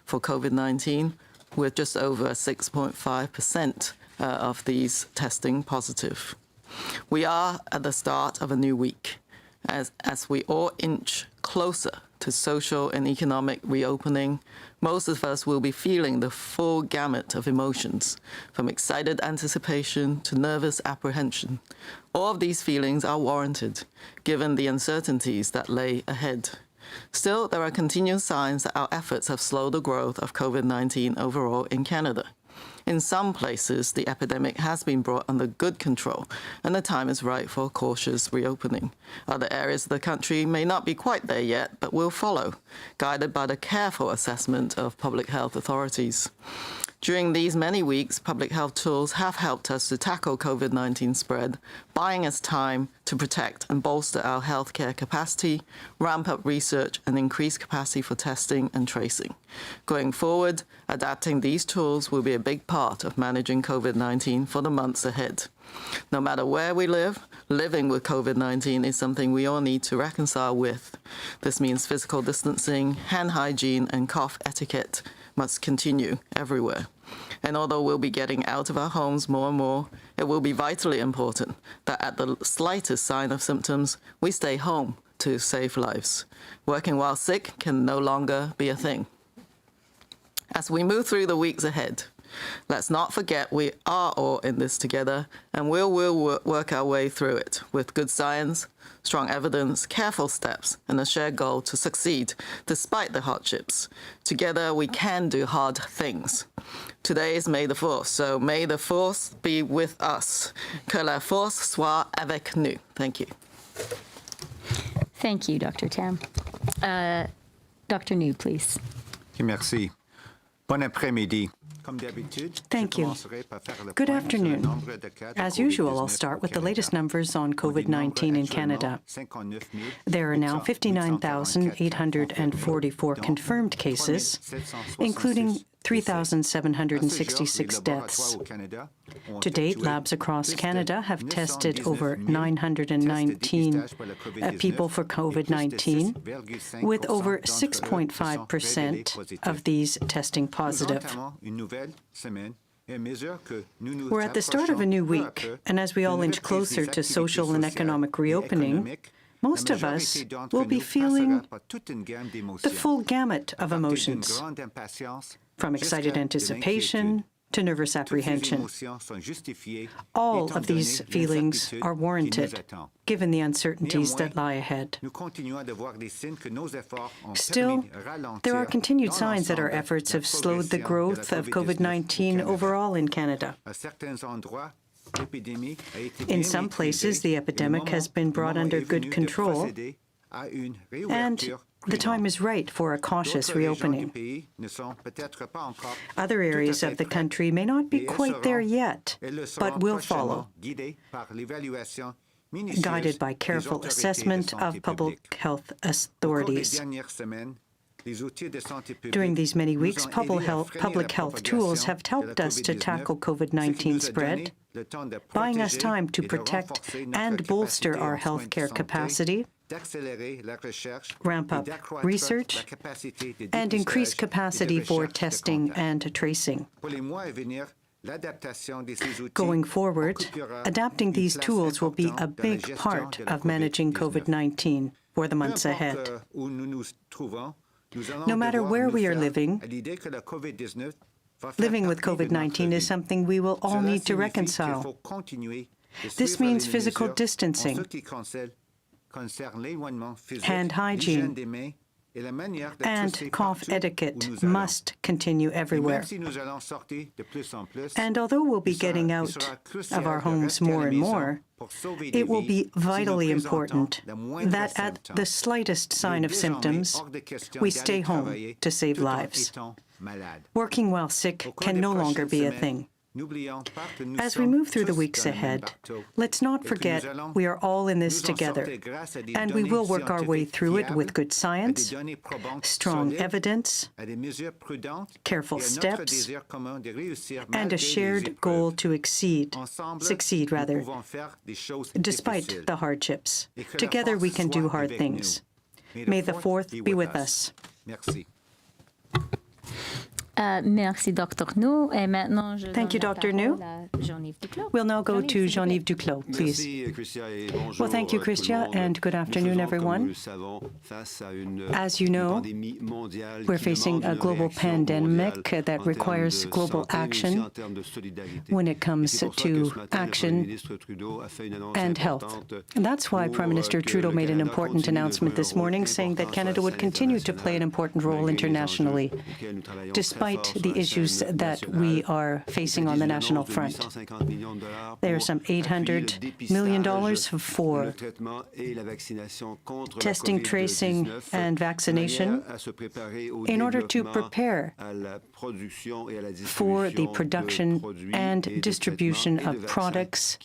for COVID-19, with just over 6.5% of these testing positive. We are at the start of a new week, as we all inch closer to social and economic reopening. Most of us will be feeling the full gamut of emotions, from excited anticipation to nervous apprehension. All of these feelings are warranted, given the uncertainties that lay ahead. Still, there are continued signs that our efforts have slowed the growth of COVID-19 overall in Canada. In some places, the epidemic has been brought under good control, and the time is right for a cautious reopening. Other areas of the country may not be quite there yet, but will follow, guided by the careful assessment of public health authorities. During these many weeks, public health tools have helped us to tackle COVID-19 spread, buying us time to protect and bolster our healthcare capacity, ramp up research, and increase capacity for testing and tracing. Going forward, adapting these tools will be a big part of managing COVID-19 for the months ahead. No matter where we live, living with COVID-19 is something we all need to reconcile with. This means physical distancing, hand hygiene, and cough etiquette must continue everywhere. And although we'll be getting out of our homes more and more, it will be vitally important that at the slightest sign of symptoms, we stay home to save lives. Working while sick can no longer be a thing. As we move through the weeks ahead, let's not forget we are all in this together, and we'll work our way through it with good science, strong evidence, careful steps, and a shared goal to succeed despite the hardships. Together, we can do hard things. Today is May the 4th, so may the 4th be with us. Que la force soit avec nous. Thank you. Thank you, Dr. Tam. Dr. New, please. Merci. Bon après-midi. Thank you. Good afternoon. As usual, I'll start with the latest numbers on COVID-19 in Canada. There are now 59,844 confirmed cases, including 3,766 deaths. To date, labs across Canada have tested over 919 people for COVID-19, with over 6.5% of these testing positive. We're at the start of a new week, and as we all inch closer to social and economic reopening, most of us will be feeling the full gamut of emotions, from excited anticipation to nervous apprehension. All of these feelings are warranted, given the uncertainties that lie ahead. Still, there are continued signs that our efforts have slowed the growth of COVID-19 overall in Canada. In some places, the epidemic has been brought under good control, and the time is right for a cautious reopening. Other areas of the country may not be quite there yet, but will follow, guided by careful assessment of public health authorities. During these many weeks, public health tools have helped us to tackle COVID-19 spread, buying us time to protect and bolster our healthcare capacity, ramp up research, and increase capacity for testing and tracing. Going forward, adapting these tools will be a big part of managing COVID-19 for the months ahead. No matter where we are living with COVID-19 is something we will all need to reconcile. This means physical distancing, hand hygiene, and cough etiquette must continue everywhere. And although we'll be getting out of our homes more and more, it will be vitally important that at the slightest sign of symptoms, we stay home to save lives. Working while sick can no longer be a thing. As we move through the weeks ahead, let's not forget we are all in this together, and we will work our way through it with good science, strong evidence, careful steps, and a shared goal to succeed, despite the hardships. Together we can do hard things. May the 4th be with us. Merci, Dr. Nou. Et maintenant, je Thank you, Dr. Nou. We'll now go to Jean-Yves Duclos, please. Well, thank you, Christia, and good afternoon, everyone. As you know, we're facing a global pandemic that requires global action when it comes to action and health. And that's why Prime Minister Trudeau made an important announcement this morning, saying that Canada would continue to play an important role internationally, despite the issues that we are facing on the national front. There are some $800 million for testing, tracing, and vaccination in order to prepare for the production and distribution of products,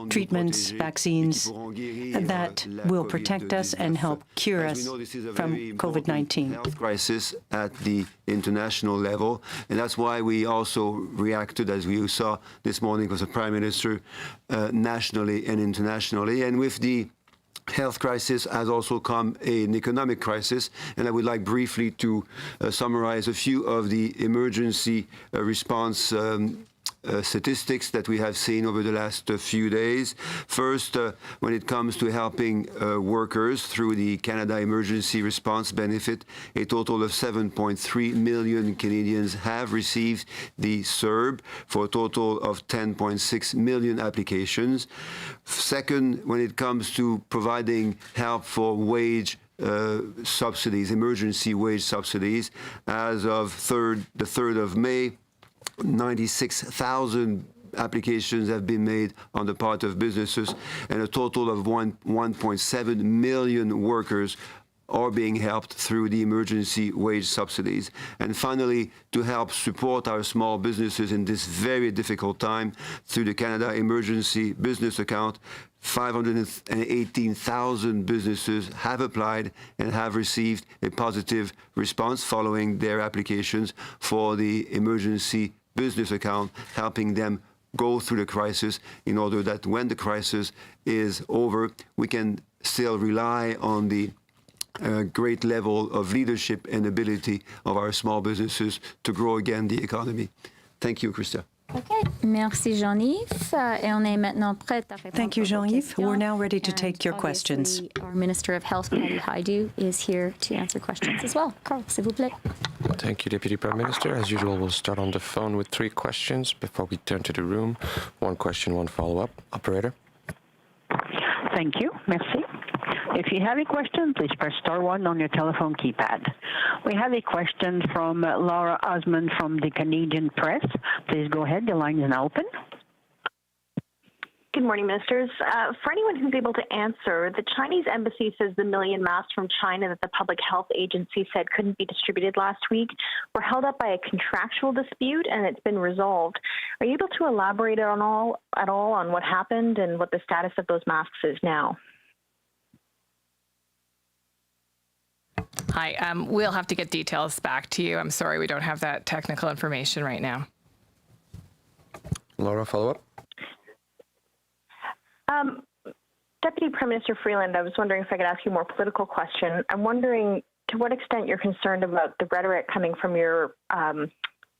treatments, vaccines that will protect us and help cure us from COVID-19. Health crisis at the international level, and that's why we also reacted, as we saw this morning, with the Prime Minister, nationally and internationally. And with the health crisis has also come an economic crisis, and I would like briefly to summarize a few of the emergency response statistics that we have seen over the last few days. First, when it comes to helping workers through the Canada Emergency Response Benefit, a total of 7.3 million Canadians have received the CERB for a total of 10.6 million applications. Second, when it comes to providing help for wage subsidies, emergency wage subsidies, as of the 3rd of May, 96,000 applications have been made on the part of businesses, and a total of 1.7 million workers are being helped through the emergency wage subsidies. And finally, to help support our small businesses in this very difficult time, through the Canada Emergency Business Account, 518,000 businesses have applied and have received a positive response following their applications for the emergency business account, helping them go through the crisis in order that when the crisis is over, we can still rely on the great level of leadership and ability of our small businesses to grow again the economy. Thank you, Christia. Okay. Merci, Jean-Yves. Et on est maintenant prête à répondre. Thank you, Jean-Yves. We're now ready to take your Obviously, questions. Our Minister of Health, Patty Hajdu, is here to answer questions as well. Carl, s'il vous plaît. Thank you, Deputy Prime Minister. As usual, we'll start on the phone with 3 questions before we turn to the room. 1 question, 1 follow-up. Operator. Thank you. Merci. If you have a question, please press star 1 on your telephone keypad. We have a question from Laura Osmond from the Canadian Press. Please go ahead. The line is now open. Good morning, ministers. For anyone who's able to answer, the Chinese embassy says the million masks from China that the Public Health Agency said couldn't be distributed last week were held up by a contractual dispute, and it's been resolved. Are you able to elaborate at all on what happened and what the status of those masks is now? Hi, we'll have to get details back to you. I'm sorry, we don't have that technical information right now. Laura, follow-up. Deputy Prime Minister Freeland, I was wondering if I could ask you a more political question. I'm wondering to what extent you're concerned about the rhetoric coming from your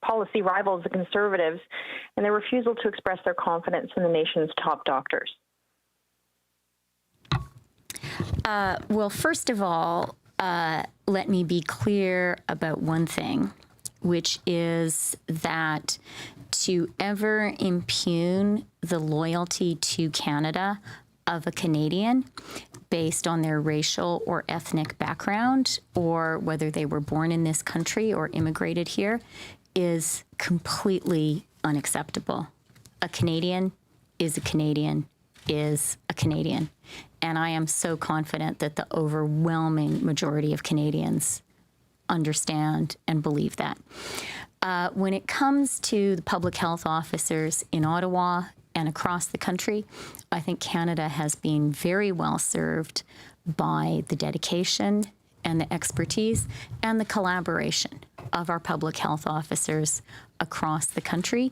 policy rivals, the Conservatives, and their refusal to express their confidence in the nation's top doctors. Well, first of all, let me be clear about one thing, which is that to ever impugn the loyalty to Canada of a Canadian based on their racial or ethnic background or whether they were born in this country or immigrated here is completely unacceptable. A Canadian is a Canadian is a Canadian. And I am so confident that the overwhelming majority of Canadians understand and believe that. When it comes to the public health officers in Ottawa and across the country, I think Canada has been very well served by the dedication and the expertise and the collaboration of our public health officers across the country.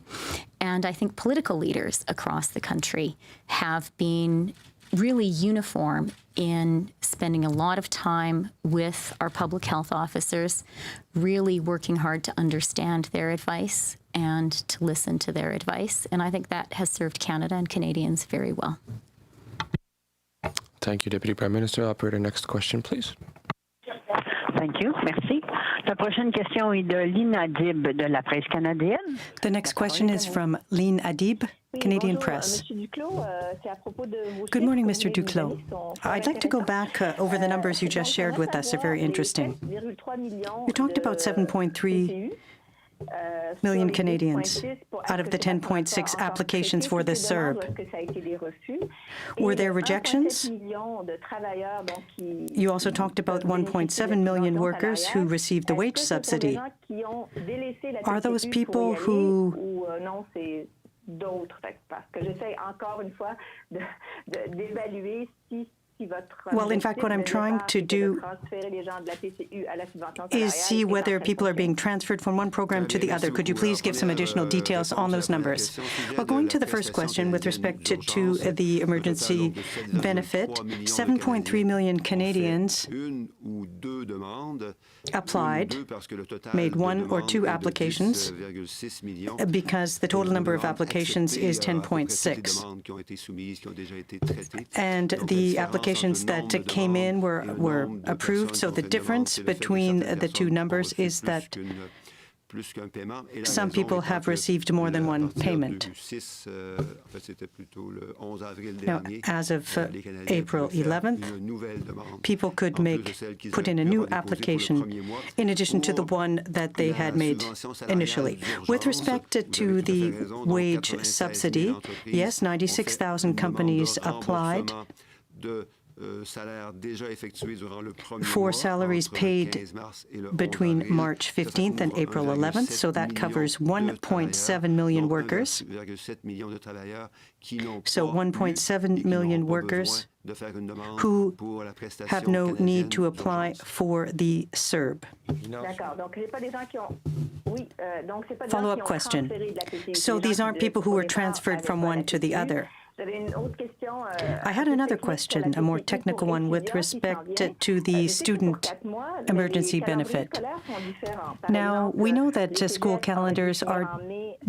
And I think political leaders across the country have been really uniform in spending a lot of time with our public health officers, really working hard to understand their advice and to listen to their advice. And I think that has served Canada and Canadians very well. Thank you, Deputy Prime Minister. Operator, next question, please. Thank you. Merci. La prochaine question est de Lynn Adib de la Presse canadienne. The next question is from Lynn Adib, Canadian Press. Good morning, Mr. Duclos. I'd like to go back over the numbers you just shared with us. They're very interesting. You talked about 7.3 million Canadians out of the 10.6 applications for the CERB. Were there rejections? You also talked about 1.7 million workers who received the wage subsidy. Are those people who well, in fact, what I'm trying to do is see whether people are being transferred from one program to the other. Could you please give some additional details on those numbers? Well, going to the first question with respect to the emergency benefit, 7.3 million Canadians applied, made 1 or 2 applications, because the total number of applications is 10.6. And the applications that came in were approved, so the difference between the two numbers is that some people have received more than one payment. Now, as of April 11th, people could put in a new application in addition to the one that they had made initially. With respect to the wage subsidy, yes, 96,000 companies applied for salaries paid between March 15th and April 11th, so that covers 1.7 million workers. So 1.7 million workers who have no need to apply for the CERB. Follow-up question. So these aren't people who were transferred from one to the other. I had another question, a more technical one, with respect to the student emergency benefit. Now, we know that school calendars are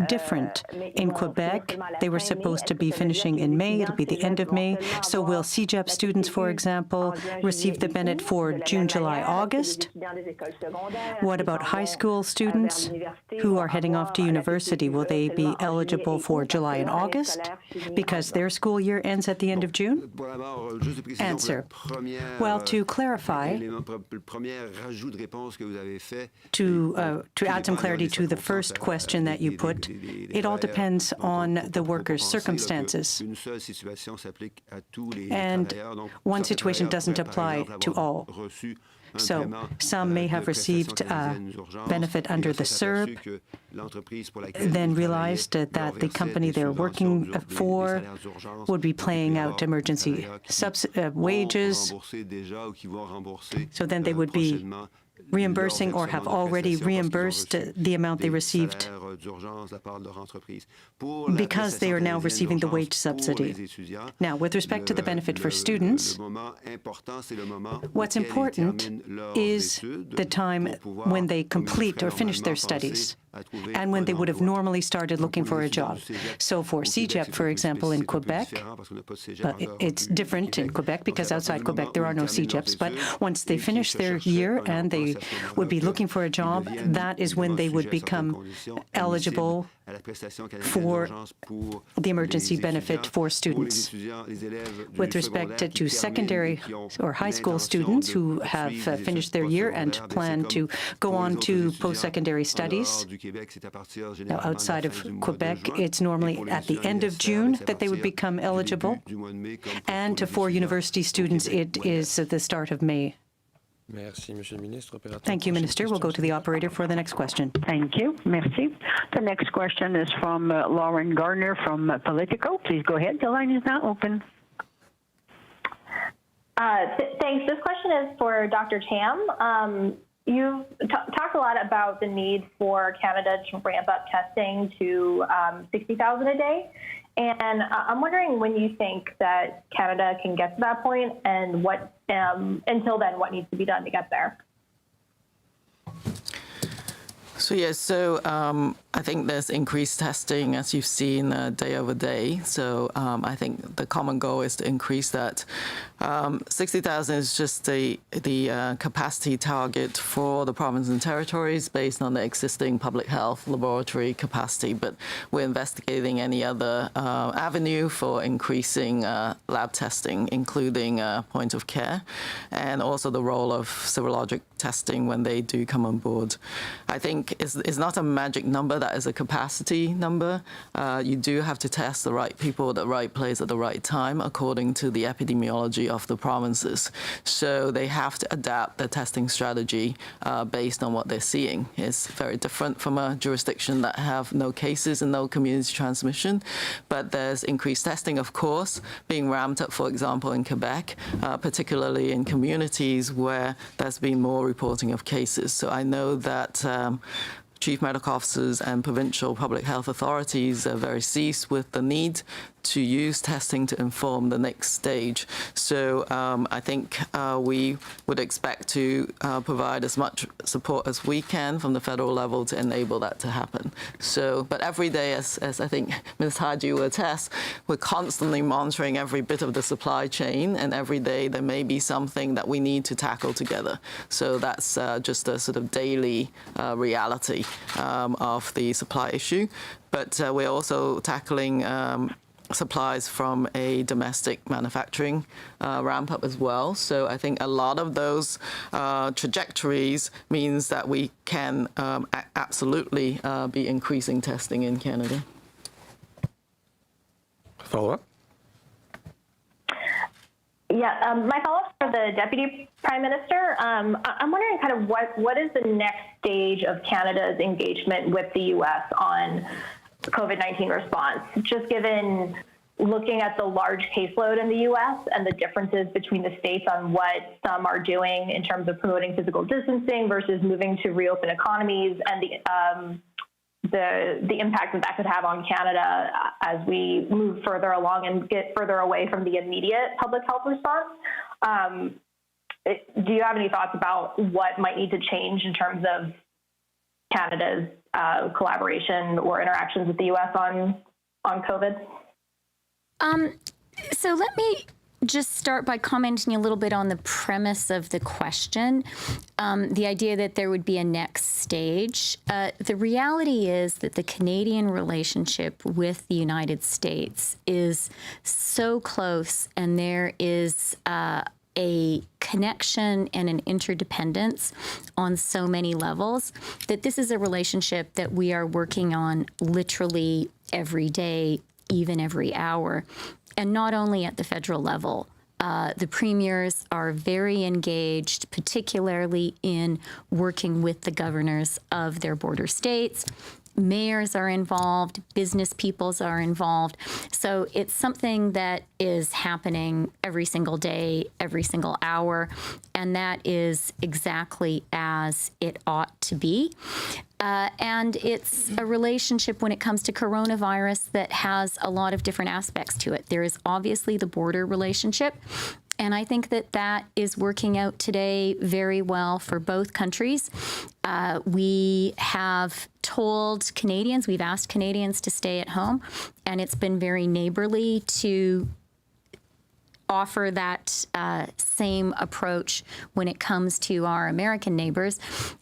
different. In Quebec, they were supposed to be finishing in May. It'll be the end of May. So will CEGEP students, for example, receive the benefit for June, July, August? What about high school students who are heading off to university? Will they be eligible for July and August because their school year ends at the end of June? Answer. Well, to clarify, to add some clarity to the first question that you put, it all depends on the worker's circumstances. And one situation doesn't apply to all. So some may have received a benefit under the CERB, then realized that the company they're working for would be paying out emergency wages. So then they would be reimbursing or have already reimbursed the amount they received because they are now receiving the wage subsidy. Now, with respect to the benefit for students, what's important is the time when they complete or finish their studies and when they would have normally started looking for a job. So for CEGEP, for example, in Quebec, but it's different in Quebec because outside Quebec there are no CEGEPs, but once they finish their year and they would be looking for a job, that is when they would become eligible for the emergency benefit for students. With respect to secondary or high school students who have finished their year and plan to go on to post-secondary studies, now outside of Quebec, it's normally at the end of June that they would become eligible, and for university students, it is at the start of May. Thank you, Minister. We'll go to the operator for the next question. Thank you. Merci. The next question is from Lauren Gardner from Politico. Please go ahead. The line is now open. Thanks. This question is for Dr. Tam. You've talked a lot about the need for Canada to ramp up testing to 60,000 a day. And I'm wondering when you think that Canada can get to that point, and what, until then, what needs to be done to get there? So yes, so I think there's increased testing, as you've seen, day over day. So I think the common goal is to increase that. 60,000 is just the capacity target for the provinces and territories based on the existing public health laboratory capacity. But we're investigating any other avenue for increasing lab testing, including point of care, and also the role of serologic testing when they do come on board. I think it's not a magic number. That is a capacity number. You do have to test the right people at the right place at the right time according to the epidemiology of the provinces. So they have to adapt their testing strategy based on what they're seeing. It's very different from a jurisdiction that have no cases and no community transmission. But there's increased testing, of course, being ramped up, for example, in Quebec, particularly in communities where there's been more reporting of cases. So I know that chief medical officers and provincial public health authorities are very seized with the need to use testing to inform the next stage. So I think we would expect to provide as much support as we can from the federal level to enable that to happen. So, but every day, as I think Ms. Hajdu will attest, we're constantly monitoring every bit of the supply chain, and every day there may be something that we need to tackle together. So that's just a sort of daily reality of the supply issue. But we're also tackling supplies from a domestic manufacturing ramp up as well. So I think a lot of those trajectories means that we can absolutely be increasing testing in Canada. Follow-up? Yeah, my follow-up for the Deputy Prime Minister. I'm wondering kind of what is the next stage of Canada's engagement with the U.S. on COVID-19 response, just given looking at the large caseload in the U.S. and the differences between the states on what some are doing in terms of promoting physical distancing versus moving to reopen economies, and the the impact that could have on Canada as we move further along and get further away from the immediate public health response. Do you have any thoughts about what might need to change in terms of Canada's collaboration or interactions with the U.S. on COVID? So let me just start by commenting a little bit on the premise of the question, the idea that there would be a next stage. The reality is that the Canadian relationship with the United States is so close, and there is a connection and an interdependence on so many levels that this is a relationship that we are working on literally every day, even every hour. And not only at the federal level. The premiers are very engaged, particularly in working with the governors of their border states. Mayors are involved, business peoples are involved. So it's something that is happening every single day, every single hour, and that is exactly as it ought to be. And it's a relationship when it comes to coronavirus that has a lot of different aspects to it. There is obviously the border relationship, and I think that that is working out today very well for both countries. We have told Canadians, we've asked Canadians to stay at home, and it's been very neighborly to offer that same approach when it comes to our American neighbors.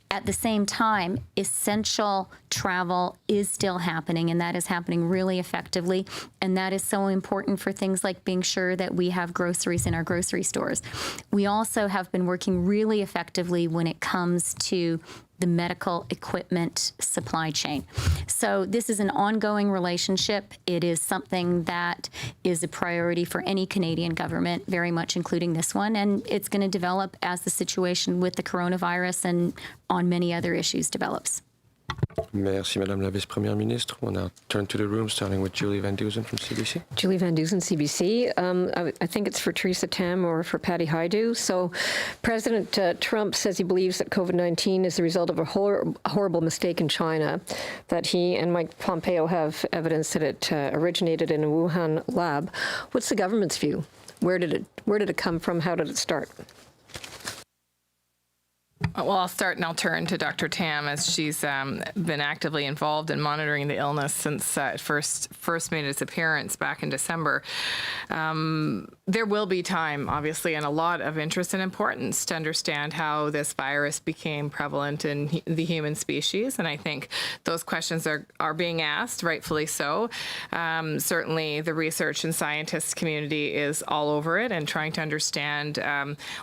At the same time, essential travel is still happening, and that is happening really effectively. And that is so important for things like being sure that we have groceries in our grocery stores. We also have been working really effectively when it comes to the medical equipment supply chain. So this is an ongoing relationship. It is something that is a priority for any Canadian government, very much including this one, and it's going to develop as the situation with the coronavirus and on many other issues develops. Merci, Madame la Vice-Première Ministre. We'll now turn to the room, starting with Julie Van Dusen from CBC. Julie Van Dusen, CBC. I think it's for Theresa Tam or for Patty Hajdu. So President Trump says he believes that COVID-19 is the result of a horrible mistake in China, that he and Mike Pompeo have evidence that it originated in a Wuhan lab. What's the government's view? Where did it come from? How did it start? Well, I'll start and I'll turn to Dr. Tam, as she's been actively involved in monitoring the illness since it first made its appearance back in December. There will be time, obviously, and a lot of interest and importance to understand how this virus became prevalent in the human species, and I think those questions are being asked, rightfully so. Certainly, the research and scientist community is all over it and trying to understand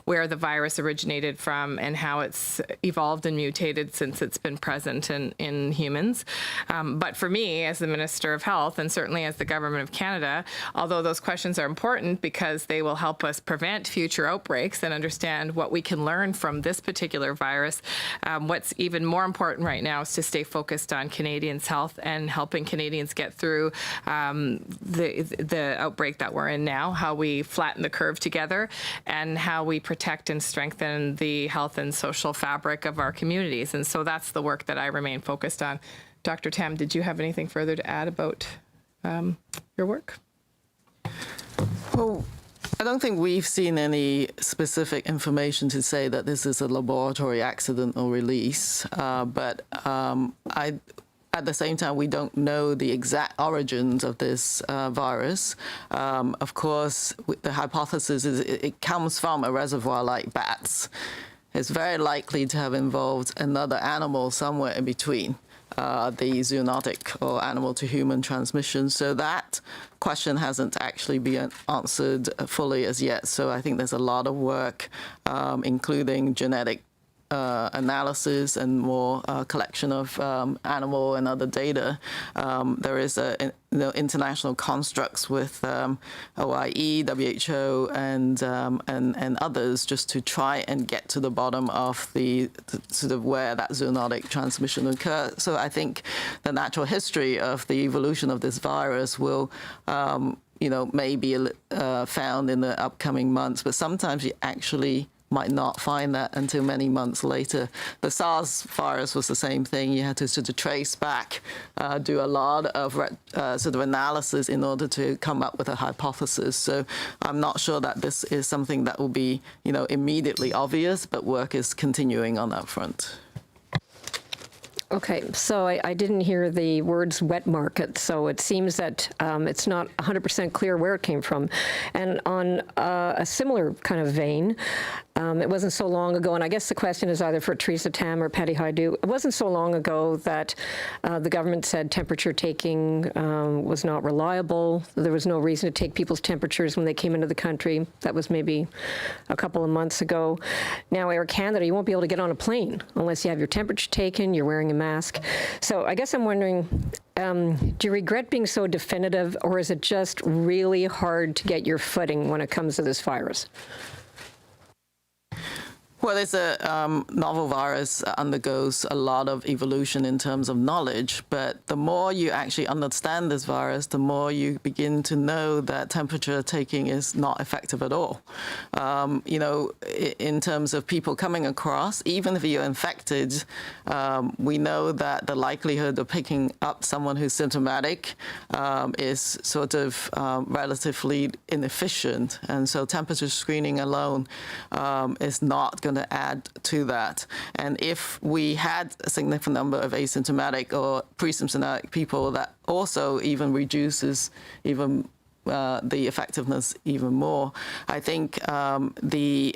where the virus originated from and how it's evolved and mutated since it's been present in humans. But for me, as the Minister of Health, and certainly as the Government of Canada, although those questions are important because they will help us prevent future outbreaks and understand what we can learn from this particular virus, what's even more important right now is to stay focused on Canadians' health and helping Canadians get through the outbreak that we're in now, how we flatten the curve together, and how we protect and strengthen the health and social fabric of our communities. And so that's the work that I remain focused on. Dr. Tam, did you have anything further to add about your work? Well, I don't think we've seen any specific information to say that this is a laboratory accident or release, but at the same time, we don't know the exact origins of this virus. Of course, the hypothesis is it comes from a reservoir like bats. It's very likely to have involved another animal somewhere in between the zoonotic or animal to human transmission. So that question hasn't actually been answered fully as yet. So I think there's a lot of work, including genetic analysis and more collection of animal and other data. There is international constructs with OIE, WHO, and others just to try and get to the bottom of the sort of where that zoonotic transmission occurs. So I think the natural history of the evolution of this virus will may be found in the upcoming months, but sometimes you actually might not find that until many months later. The SARS virus was the same thing. You had to sort of trace back, do a lot of sort of analysis in order to come up with a hypothesis. So I'm not sure that this is something that will be, immediately obvious, but work is continuing on that front. Okay, so I didn't hear the words wet market, so it seems that it's not 100% clear where it came from. And on a similar kind of vein, it wasn't so long ago, and I guess the question is either for Theresa Tam or Patty Hajdu. It wasn't so long ago that the government said temperature taking was not reliable. There was no reason to take people's temperatures when they came into the country. That was maybe a couple of months ago. Now, Air Canada, you won't be able to get on a plane unless you have your temperature taken, you're wearing a mask. So I guess I'm wondering, do you regret being so definitive, or is it just really hard to get your footing when it comes to this virus? Well, it's a novel virus undergoes a lot of evolution in terms of knowledge, but the more you actually understand this virus, the more you begin to know that temperature taking is not effective at all. In terms of people coming across, even if you're infected, we know that the likelihood of picking up someone who's symptomatic is sort of relatively inefficient. And so temperature screening alone is not going to add to that. And if we had a significant number of asymptomatic or pre-symptomatic people, that also even reduces even the effectiveness even more. I think the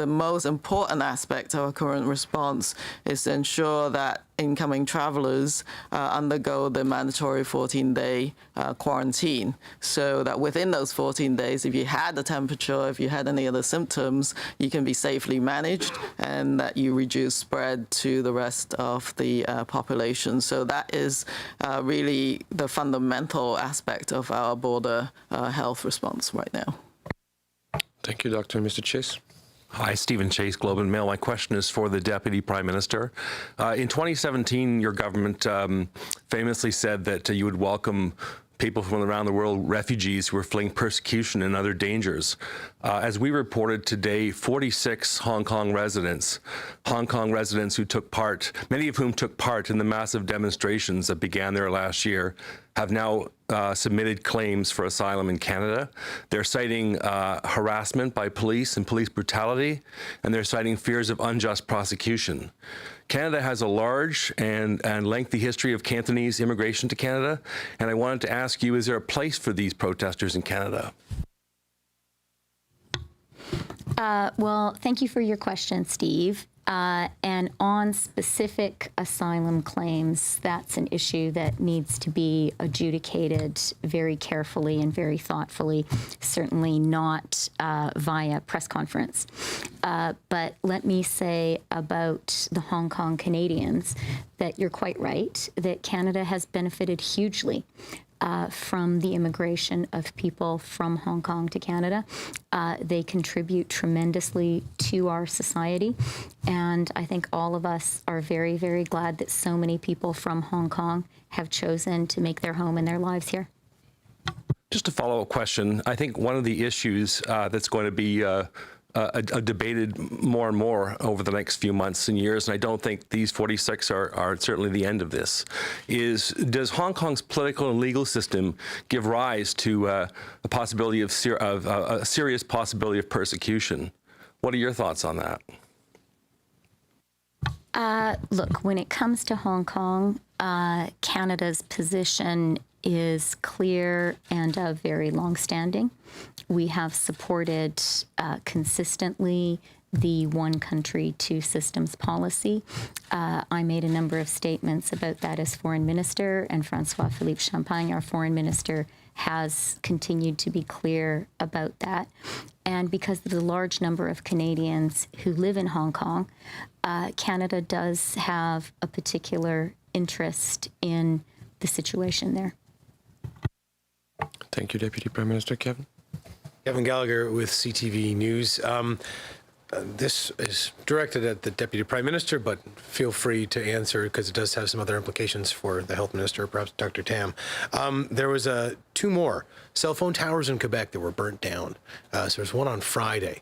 most important aspect of our current response is to ensure that incoming travelers undergo the mandatory 14-day quarantine, so that within those 14 days, if you had a temperature, if you had any other symptoms, you can be safely managed and that you reduce spread to the rest of the population. So that is really the fundamental aspect of our border health response right now. Thank you, Dr. Mr. Chase. Hi, Stephen Chase, Globe and Mail. My question is for the Deputy Prime Minister. In 2017, your government famously said that you would welcome people from around the world, refugees who were fleeing persecution and other dangers. As we reported today, 46 Hong Kong residents who took part, many of whom took part in the massive demonstrations that began there last year, have now submitted claims for asylum in Canada. They're citing harassment by police and police brutality, and they're citing fears of unjust prosecution. Canada has a large and lengthy history of Cantonese immigration to Canada, and I wanted to ask you, is there a place for these protesters in Canada? Well, thank you for your question, Steve. And on specific asylum claims, that's an issue that needs to be adjudicated very carefully and very thoughtfully, certainly not via press conference. But let me say about the Hong Kong Canadians that you're quite right, that Canada has benefited hugely from the immigration of people from Hong Kong to Canada. They contribute tremendously to our society, and I think all of us are very, very glad that so many people from Hong Kong have chosen to make their home and their lives here. Just a follow-up question. I think one of the issues that's going to be debated more and more over the next few months and years, and I don't think these 46 are certainly the end of this, is does Hong Kong's political and legal system give rise to a possibility of a serious possibility of persecution? What are your thoughts on that? Look, when it comes to Hong Kong, Canada's position is clear and very long-standing. We have supported consistently the one country, two systems policy. I made a number of statements about that as foreign minister, and François-Philippe Champagne, our foreign minister, has continued to be clear about that. And because of the large number of Canadians who live in Hong Kong, Canada does have a particular interest in the situation there. Thank you, Deputy Prime Minister. Kevin? Kevin Gallagher with CTV News. This is directed at the Deputy Prime Minister, but feel free to answer because it does have some other implications for the Health Minister, perhaps Dr. Tam. There was two more cell phone towers in Quebec that were burnt down. So there's one on Friday.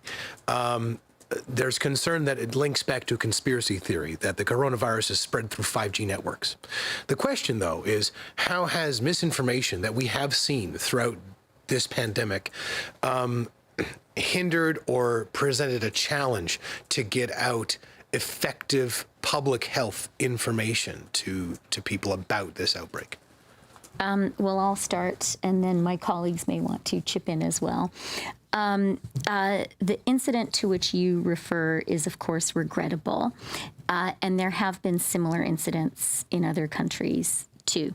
there's concern that it links back to conspiracy theory, that the coronavirus is spread through 5G networks. The question, though, is how has misinformation that we have seen throughout this pandemic hindered or presented a challenge to get out effective public health information to people about this outbreak? Well, I'll start, and then my colleagues may want to chip in as well. The incident to which you refer is, of course, regrettable, and there have been similar incidents in other countries, too.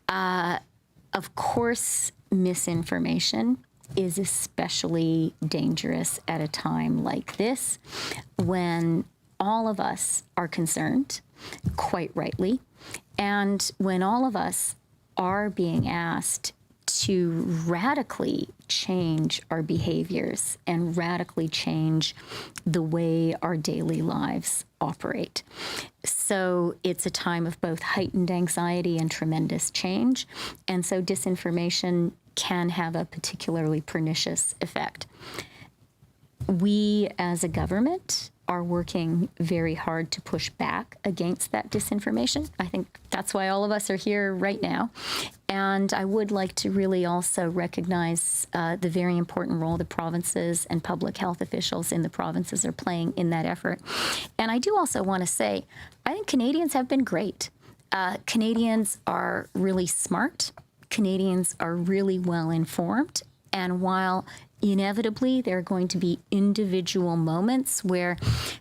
Of course, misinformation is especially dangerous at a time like this, when all of us are concerned, quite rightly, and when all of us are being asked to radically change our behaviors and radically change the way our daily lives operate. So it's a time of both heightened anxiety and tremendous change. And so disinformation can have a particularly pernicious effect. We as a government are working very hard to push back against that disinformation. I think that's why all of us are here right now. And I would like to really also recognize the very important role the provinces and public health officials in the provinces are playing in that effort. And I do also want to say, I think Canadians have been great. Canadians are really smart. Canadians are really well informed. And while inevitably there are going to be individual moments where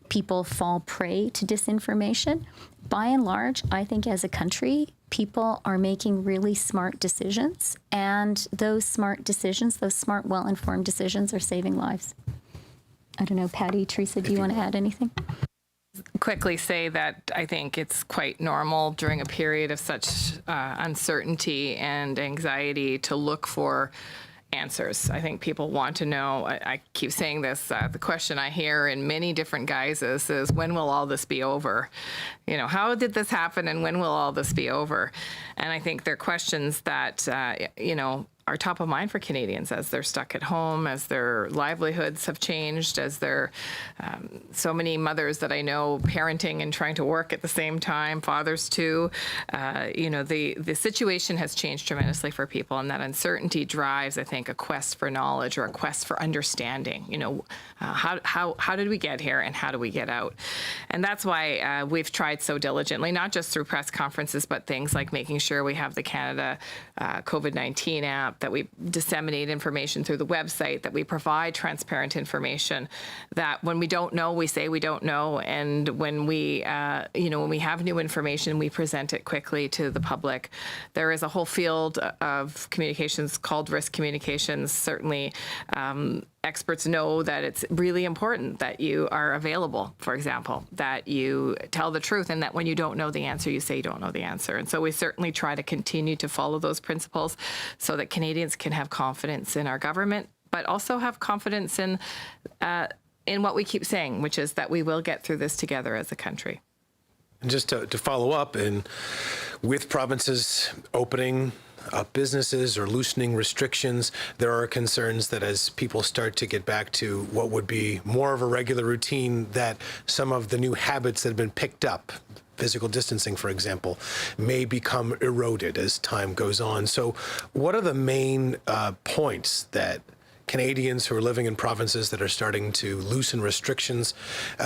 people fall prey to disinformation, by and large, I think as a country, people are making really smart decisions. And those smart decisions, those smart, well-informed decisions are saving lives. I don't know, Patty, Teresa, do you want to add anything? Quickly say that I think it's quite normal during a period of such uncertainty and anxiety to look for answers. I think people want to know. I keep saying this. The question I hear in many different guises is, when will all this be over? You know, how did this happen, and when will all this be over? And I think they're questions that, are top of mind for Canadians as they're stuck at home, as their livelihoods have changed, as they're so many mothers that I know parenting and trying to work at the same time, fathers too. The situation has changed tremendously for people, and that uncertainty drives, I think, a quest for knowledge or a quest for understanding. How did we get here, and how do we get out? And that's why we've tried so diligently, not just through press conferences, but things like making sure we have the Canada COVID-19 app, that we disseminate information through the website, that we provide transparent information, that when we don't know, we say we don't know, and when we have new information, we present it quickly to the public. There is a whole field of communications called risk communications. Certainly, experts know that it's really important that you are available, for example, that you tell the truth, and that when you don't know the answer, you say you don't know the answer. And so we certainly try to continue to follow those principles so that Canadians can have confidence in our government, but also have confidence in what we keep saying, which is that we will get through this together as a country. And just to follow up, and with provinces opening up businesses or loosening restrictions, there are concerns that as people start to get back to what would be more of a regular routine, that some of the new habits that have been picked up, physical distancing, for example, may become eroded as time goes on. So what are the main points that Canadians who are living in provinces that are starting to loosen restrictions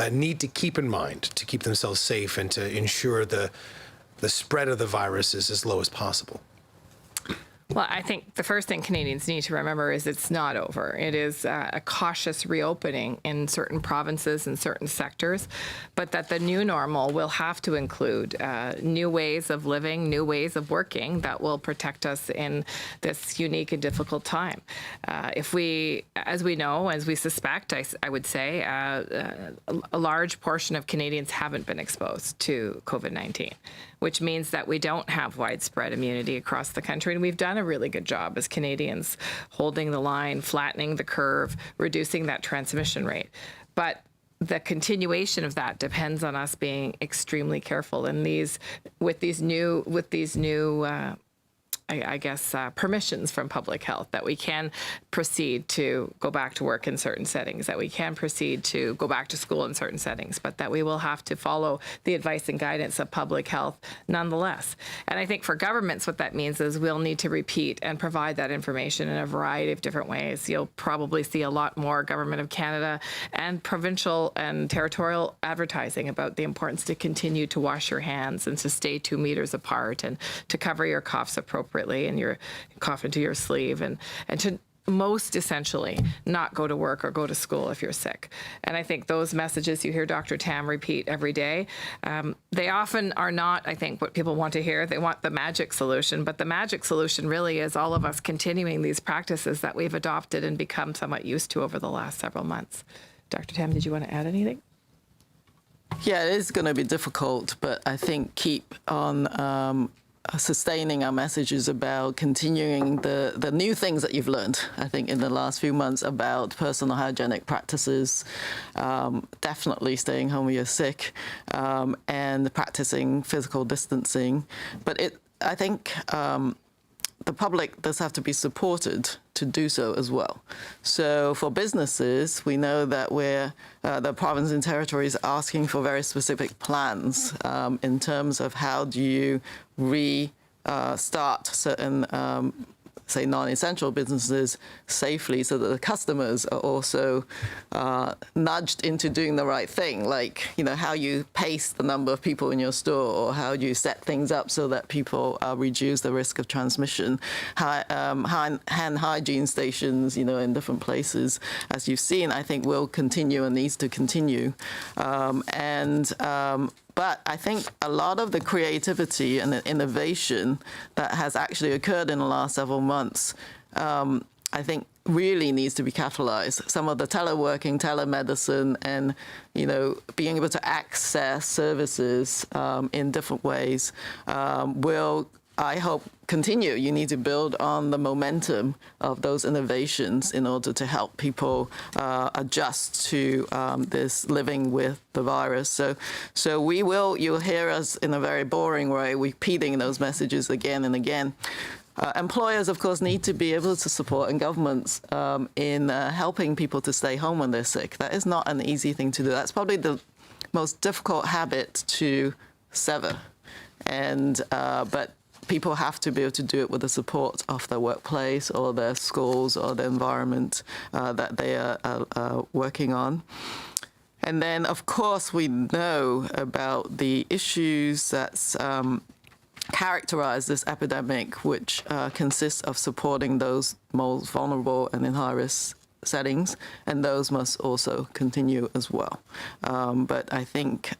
need to keep in mind to keep themselves safe and to ensure the spread of the virus is as low as possible? Well, I think the first thing Canadians need to remember is it's not over. It is a cautious reopening in certain provinces and certain sectors, but that the new normal will have to include new ways of living, new ways of working that will protect us in this unique and difficult time. If we, as we know, as we suspect, I would say, a large portion of Canadians haven't been exposed to COVID-19, which means that we don't have widespread immunity across the country. And we've done a really good job as Canadians holding the line, flattening the curve, reducing that transmission rate. But the continuation of that depends on us being extremely careful. And with these new permissions from public health, that we can proceed to go back to work in certain settings, that we can proceed to go back to school in certain settings, but that we will have to follow the advice and guidance of public health nonetheless. And I think for governments, what that means is we'll need to repeat and provide that information in a variety of different ways. You'll probably see a lot more Government of Canada and provincial and territorial advertising about the importance to continue to wash your hands and to stay 2 meters apart and to cover your coughs appropriately and your cough into your sleeve and to most essentially not go to work or go to school if you're sick. And I think those messages you hear Dr. Tam repeat every day, they often are not, I think, what people want to hear. They want the magic solution, but the magic solution really is all of us continuing these practices that we've adopted and become somewhat used to over the last several months. Dr. Tam, did you want to add anything? Yeah, it is going to be difficult, but I think keep on sustaining our messages about continuing the new things that you've learned, I think, in the last few months about personal hygienic practices, definitely staying home when you're sick, and practicing physical distancing. But I think the public does have to be supported to do so as well. So for businesses, we know that the province and territories are asking for very specific plans in terms of how do you restart certain say, non-essential businesses safely so that the customers are also nudged into doing the right thing, like, you know, how you pace the number of people in your store or how you set things up so that people reduce the risk of transmission. Hand hygiene stations, you know, in different places, as you've seen, I think will continue and needs to continue. But I think a lot of the creativity and the innovation that has actually occurred in the last several months, I think really needs to be capitalized. Some of the teleworking, telemedicine, and, you know, being able to access services in different ways will, I hope, continue. You need to build on the momentum of those innovations in order to help people adjust to this living with the virus. So you'll hear us in a very boring way repeating those messages again and again. Employers, of course, need to be able to support, and governments in helping people to stay home when they're sick. That is not an easy thing to do. That's probably the most difficult habit to sever. But people have to be able to do it with the support of their workplace or their schools or the environment that they are working on. And then, of course, we know about the issues that's characterize this epidemic, which consists of supporting those most vulnerable and in high-risk settings, and those must also continue as well. But I think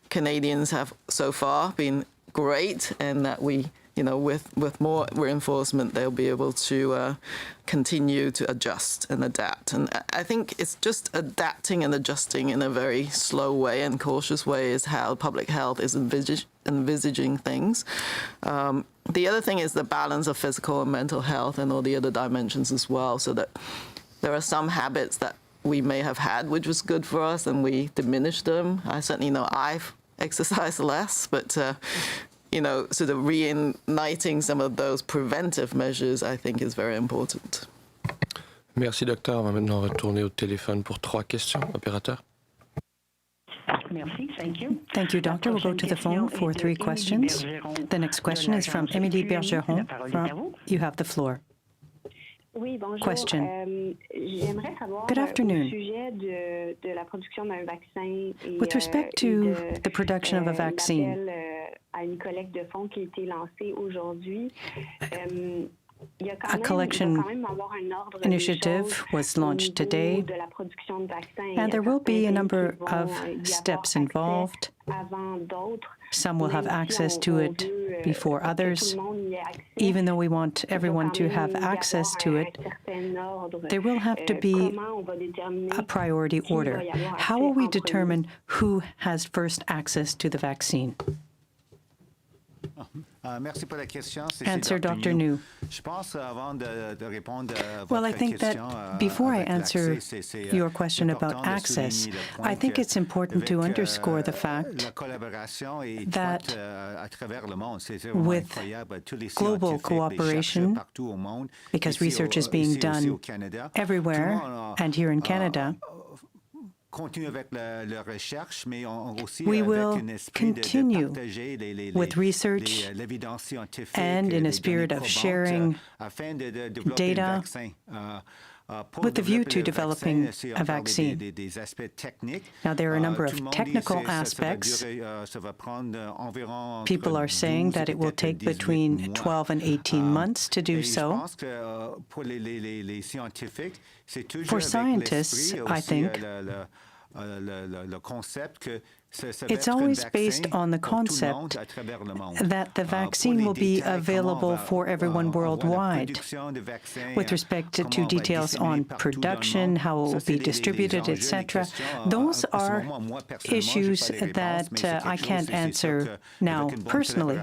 Canadians have so far been great, and that we, you know, with more reinforcement, they'll be able to continue to adjust and adapt. And I think it's just adapting and adjusting in a very slow way and cautious way is how public health is envisaging things. The other thing is the balance of physical and mental health and all the other dimensions as well, so that there are some habits that we may have had, which was good for us, and we diminish them. I certainly know I've exercised less, but you know, sort of reigniting some of those preventive measures, I think, is very important. Merci, docteur. On va maintenant retourner au téléphone pour 3 questions. Opérateur. Merci, thank you. Thank you, Doctor. We'll go to the phone for 3 questions. The next question is from Émilie Bergeron. You have the floor. Question. Good afternoon. With respect to the production of a vaccine, a collection initiative was launched today, and there will be a number of steps involved. Some will have access to it before others. Even though we want everyone to have access to it, there will have to be a priority order. How will we determine who has first access to the vaccine? Answer, Dr. New. Well, I think that before I answer your question about access, I think it's important to underscore the fact that with global cooperation, because research is being done everywhere and here in Canada, we will continue with research and in a spirit of sharing data with a view to developing a vaccine. Now, there are a number of technical aspects. People are saying that it will take between 12 and 18 months to do so. For scientists, I think, it's always based on the concept that the vaccine will be available for everyone worldwide. With respect to details on production, how it will be distributed, etc., those are issues that I can't answer now personally.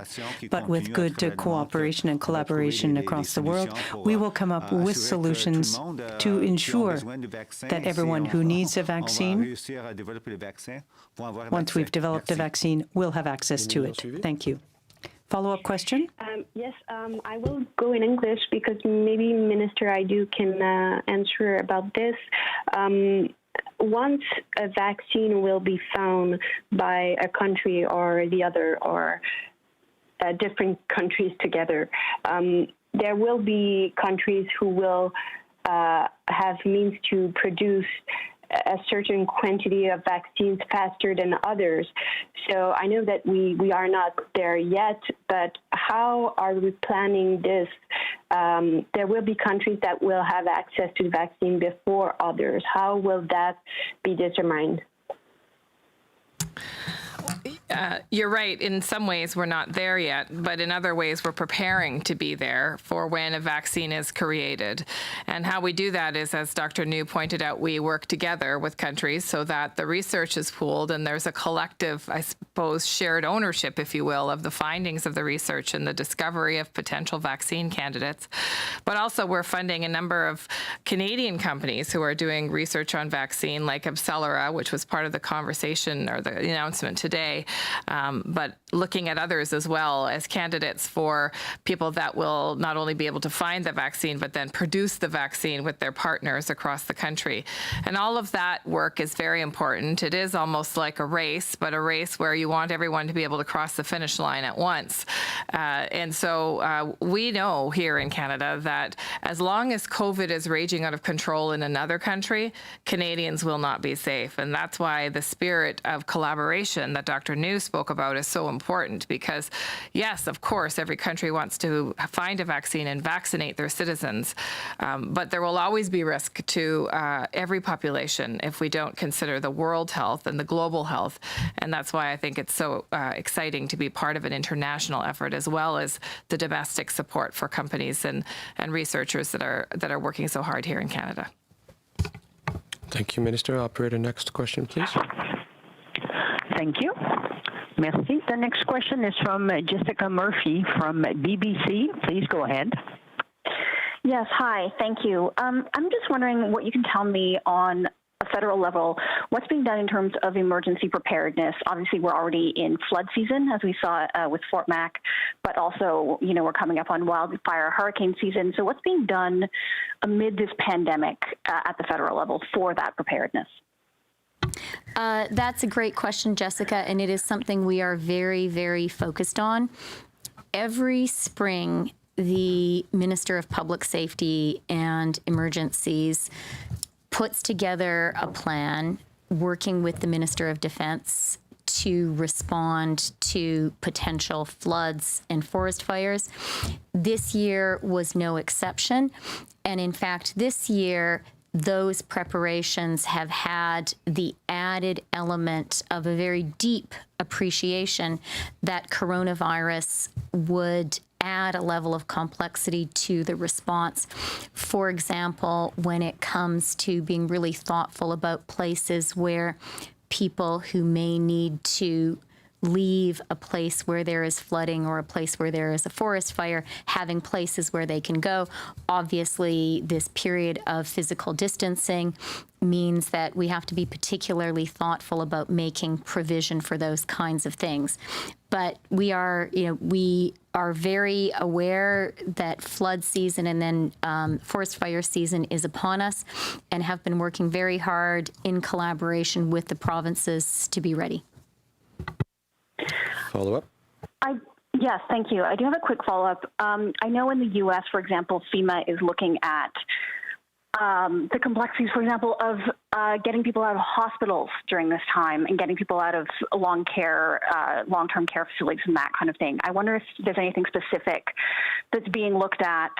But with good cooperation and collaboration across the world, we will come up with solutions to ensure that everyone who needs a vaccine, once we've developed a vaccine, will have access to it. Thank you. Follow-up question? Yes, I will go in English because maybe Minister Hajdu can answer about this. Once a vaccine will be found by a country or the other, or different countries together, there will be countries who will have means to produce a certain quantity of vaccines faster than others. So I know that we are not there yet, but how are we planning this? There will be countries that will have access to the vaccine before others. How will that be determined? You're right. In some ways, we're not there yet, but in other ways, we're preparing to be there for when a vaccine is created. And how we do that is, as Dr. New pointed out, we work together with countries so that the research is pooled and there's a collective, I suppose, shared ownership, if you will, of the findings of the research and the discovery of potential vaccine candidates. But also, we're funding a number of Canadian companies who are doing research on vaccine, like Abcelera, which was part of the conversation or the announcement today. But looking at others as well as candidates for people that will not only be able to find the vaccine, but then produce the vaccine with their partners across the country. And all of that work is very important. It is almost like a race, but a race where you want everyone to be able to cross the finish line at once. And so we know here in Canada that as long as COVID is raging out of control in another country, Canadians will not be safe. And that's why the spirit of collaboration that Dr. New spoke about is so important, because yes, of course, every country wants to find a vaccine and vaccinate their citizens, but there will always be risk to every population if we don't consider the world health and the global health. And that's why I think it's so exciting to be part of an international effort, as well as the domestic support for companies and researchers that are working so hard here in Canada. Thank you, Minister. Operator, next question, please. Thank you. Merci. The next question is from Jessica Murphy from BBC. Please go ahead. Yes, hi. Thank you. I'm just wondering what you can tell me on a federal level, what's being done in terms of emergency preparedness. Obviously, we're already in flood season, as we saw with Fort Mac, but also, we're coming up on wildfire hurricane season. So what's being done amid this pandemic at the federal level for that preparedness? That's a great question, Jessica, and it is something we are very, very focused on. Every spring, the Minister of Public Safety and Emergencies puts together a plan working with the Minister of Defense to respond to potential floods and forest fires. This year was no exception. And in fact, this year, those preparations have had the added element of a very deep appreciation that coronavirus would add a level of complexity to the response. For example, when it comes to being really thoughtful about places where people who may need to leave a place where there is flooding or a place where there is a forest fire, having places where they can go. Obviously, this period of physical distancing means that we have to be particularly thoughtful about making provision for those kinds of things. But we are very aware that flood season and then forest fire season is upon us, and have been working very hard in collaboration with the provinces to be ready. Follow-up? Yes, thank you. I do have a quick follow-up. I know in the U.S., for example, FEMA is looking at the complexities, for example, of getting people out of hospitals during this time and getting people out of long-term care facilities and that kind of thing. I wonder if there's anything specific that's being looked at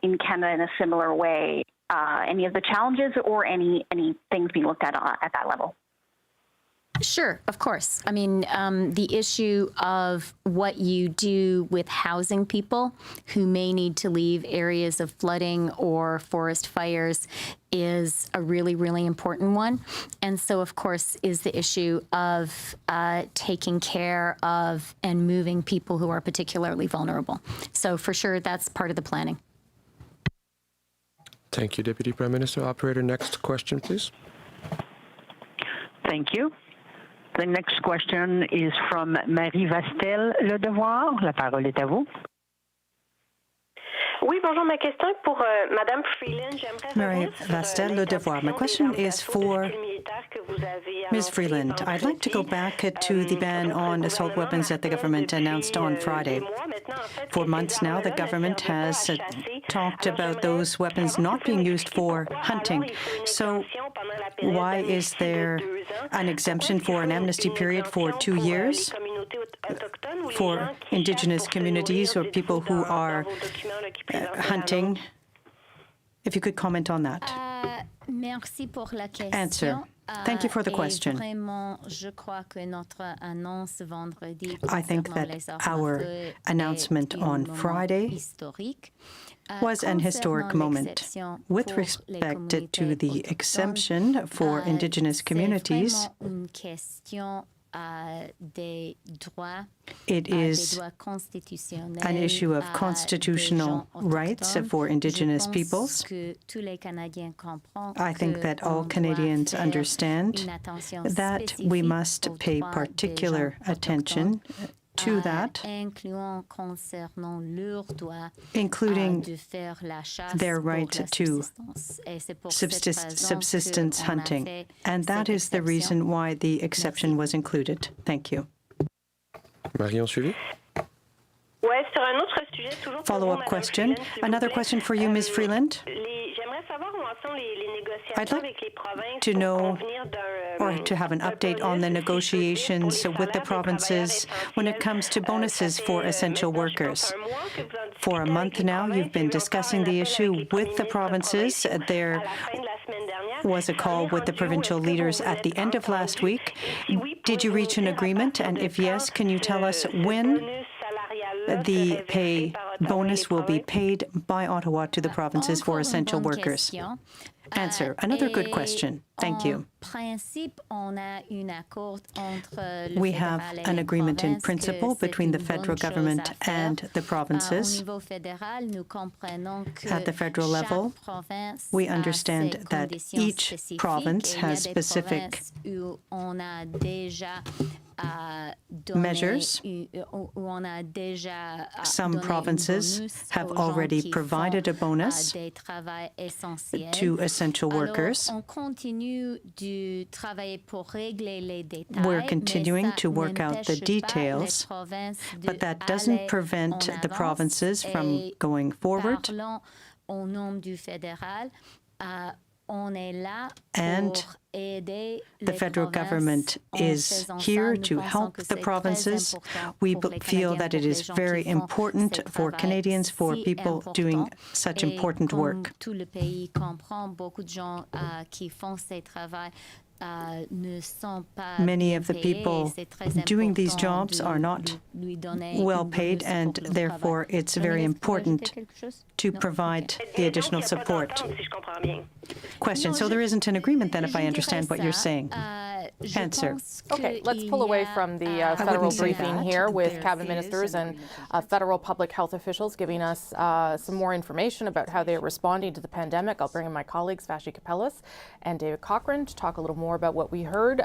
in Canada in a similar way, any of the challenges or any things being looked at that level. Sure, of course. I mean, the issue of what you do with housing people who may need to leave areas of flooding or forest fires is a really, really important one. And so, of course, is the issue of taking care of and moving people who are particularly vulnerable. So for sure, that's part of the planning. Thank you, Deputy Prime Minister. Operator, next question, please. Thank you. The next question is from Marie Vastel, Le Devoir. La parole est à vous. Oui, bonjour. Ma question est pour Madame Freeland. Marie Vastel, Le Devoir. My question is for Ms. Freeland. I'd like to go back to the ban on assault weapons that the government announced on Friday. For months now, the government has talked about those weapons not being used for hunting. So why is there an exemption for an amnesty period for 2 years for Indigenous communities or people who are hunting? If you could comment on that. Answer. Thank you for the question. I think that our announcement on Friday was an historic moment. With respect to the exemption for Indigenous communities, it is an issue of constitutional rights for Indigenous peoples. I think that all Canadians understand that we must pay particular attention to that, including their right to subsistence hunting. And that is the reason why the exception was included. Thank you. Marion Sully? Follow-up question. Another question for you, Ms. Freeland. I'd like to know or to have an update on the negotiations with the provinces when it comes to bonuses for essential workers. For a month now, you've been discussing the issue with the provinces. There was a call with the provincial leaders at the end of last week. Did you reach an agreement? And if yes, can you tell us when the pay bonus will be paid by Ottawa to the provinces for essential workers? Answer. Another good question. Thank you. We have an agreement in principle between the federal government and the provinces. At the federal level, we understand that each province has specific measures. Some provinces have already provided a bonus to essential workers. We're continuing to work out the details, but that doesn't prevent the provinces from going forward. And the federal government is here to help the provinces. We feel that it is very important for Canadians, for people doing such important work. Many of the people doing these jobs are not well paid, and therefore it's very important to provide the additional support. Question. So there isn't an agreement then, if I understand what you're saying? answer. Okay, let's pull away from the federal briefing here with cabinet ministers and federal public health officials giving us some more information about how they are responding to the pandemic. I'll bring in my colleagues Vashi Kapelas and David Cochran to talk a little more about what we heard.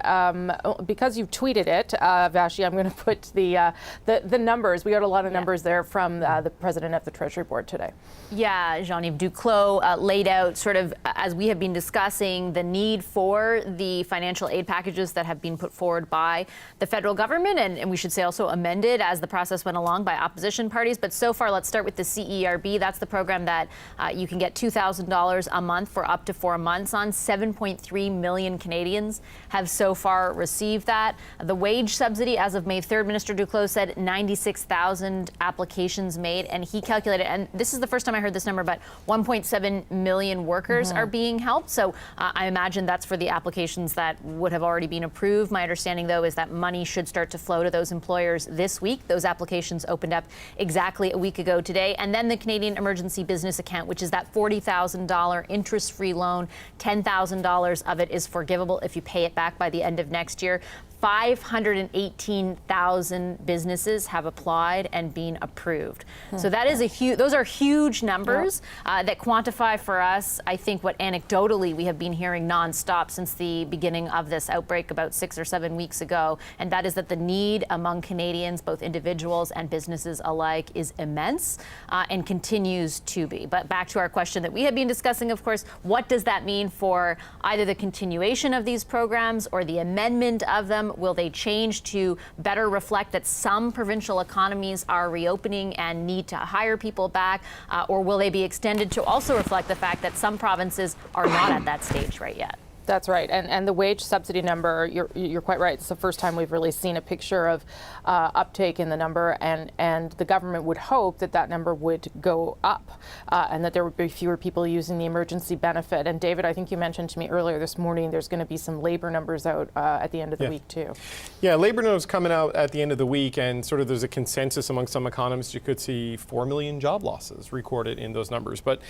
Because you tweeted it, Vashi, I'm going to put the numbers. We got a lot of numbers there from the president of the Treasury Board today. Yeah, Jean-Yves Duclos laid out sort of, as we have been discussing, the need for the financial aid packages that have been put forward by the federal government, and we should say also amended as the process went along by opposition parties. But so far, let's start with the CERB. That's the program that you can get $2,000 a month for up to 4 months on. 7.3 million Canadians have so far received that. The wage subsidy, as of May 3rd, Minister Duclos said 96,000 applications made, and he calculated, and this is the first time I heard this number, but 1.7 million workers are being helped. So I imagine that's for the applications that would have already been approved. My understanding, though, is that money should start to flow to those employers this week. Those applications opened up exactly a week ago today. And then the Canadian Emergency Business Account, which is that $40,000 interest-free loan. $10,000 of it is forgivable if you pay it back by the end of next year. 518,000 businesses have applied and been approved. So that is those are huge numbers that quantify for us, I think, what anecdotally we have been hearing nonstop since the beginning of this outbreak about 6 or 7 weeks ago. And that is that the need among Canadians, both individuals and businesses alike, is immense and continues to be. But back to our question that we have been discussing, of course, what does that mean for either the continuation of these programs or the amendment of them? Will they change to better reflect that some provincial economies are reopening and need to hire people back? Or will they be extended to also reflect the fact that some provinces are not at that stage right yet? That's right. And the wage subsidy number, you're quite right. It's the first time we've really seen a picture of uptake in the number, and the government would hope that that number would go up and that there would be fewer people using the emergency benefit. And David, I think you mentioned to me earlier this morning there's going to be some labor numbers out at the end of the week too. Yeah, labor numbers coming out at the end of the week, and sort of there's a consensus among some economists you could see 4 million job losses recorded in those numbers. But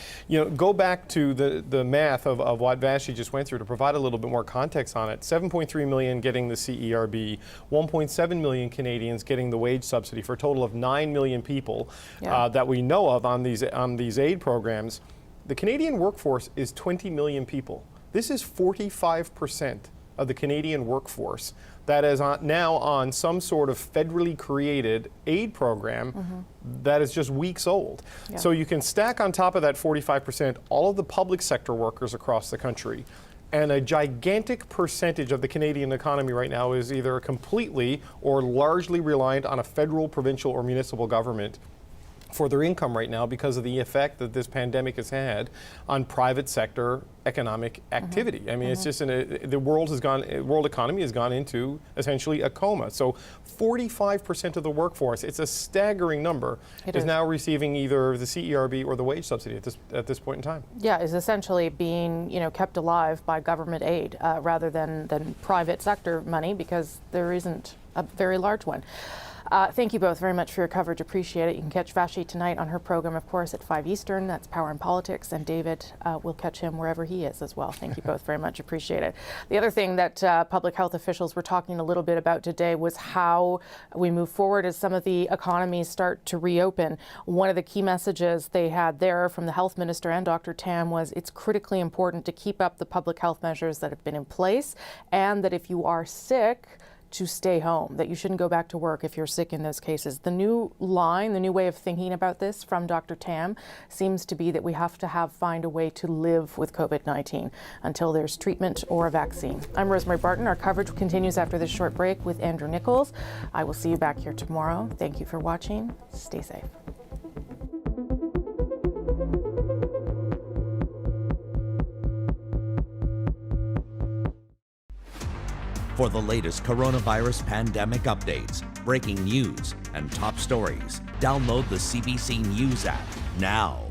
go back to the math of what Vashi just went through to provide a little bit more context on it. 7.3 million getting the CERB, 1.7 million Canadians getting the wage subsidy, for a total of 9 million people that we know of on these aid programs. The Canadian workforce is 20 million people. This is 45% of the Canadian workforce that is now on some sort of federally created aid program that is just weeks old. So you can stack on top of that 45% all of the public sector workers across the country. And a gigantic percentage of the Canadian economy right now is either completely or largely reliant on a federal, provincial, or municipal government for their income right now because of the effect that this pandemic has had on private sector economic activity. I mean, it's just the world economy has gone into essentially a coma. So 45% of the workforce, it's a staggering number, is now receiving either the CERB or the wage subsidy at this point in time. Yeah, is essentially being kept alive by government aid rather than private sector money, because there isn't a very large one. Thank you both very much for your coverage. Appreciate it. You can catch Vashi tonight on her program, of course, at 5 Eastern. That's Power and Politics. And David, we'll catch him wherever he is as well. Thank you both very much. Appreciate it. The other thing that public health officials were talking a little bit about today was how we move forward as some of the economies start to reopen. One of the key messages they had there from the health minister and Dr. Tam was it's critically important to keep up the public health measures that have been in place, and that if you are sick, to stay home, that you shouldn't go back to work if you're sick in those cases. The new line, the new way of thinking about this from Dr. Tam seems to be that we have to find a way to live with COVID-19 until there's treatment or a vaccine. I'm Rosemary Barton. Our coverage continues after this short break with Andrew Nichols. I will see you back here tomorrow. Thank you for watching. Stay safe. For the latest coronavirus pandemic updates, breaking news, and top stories, download the CBC News app now.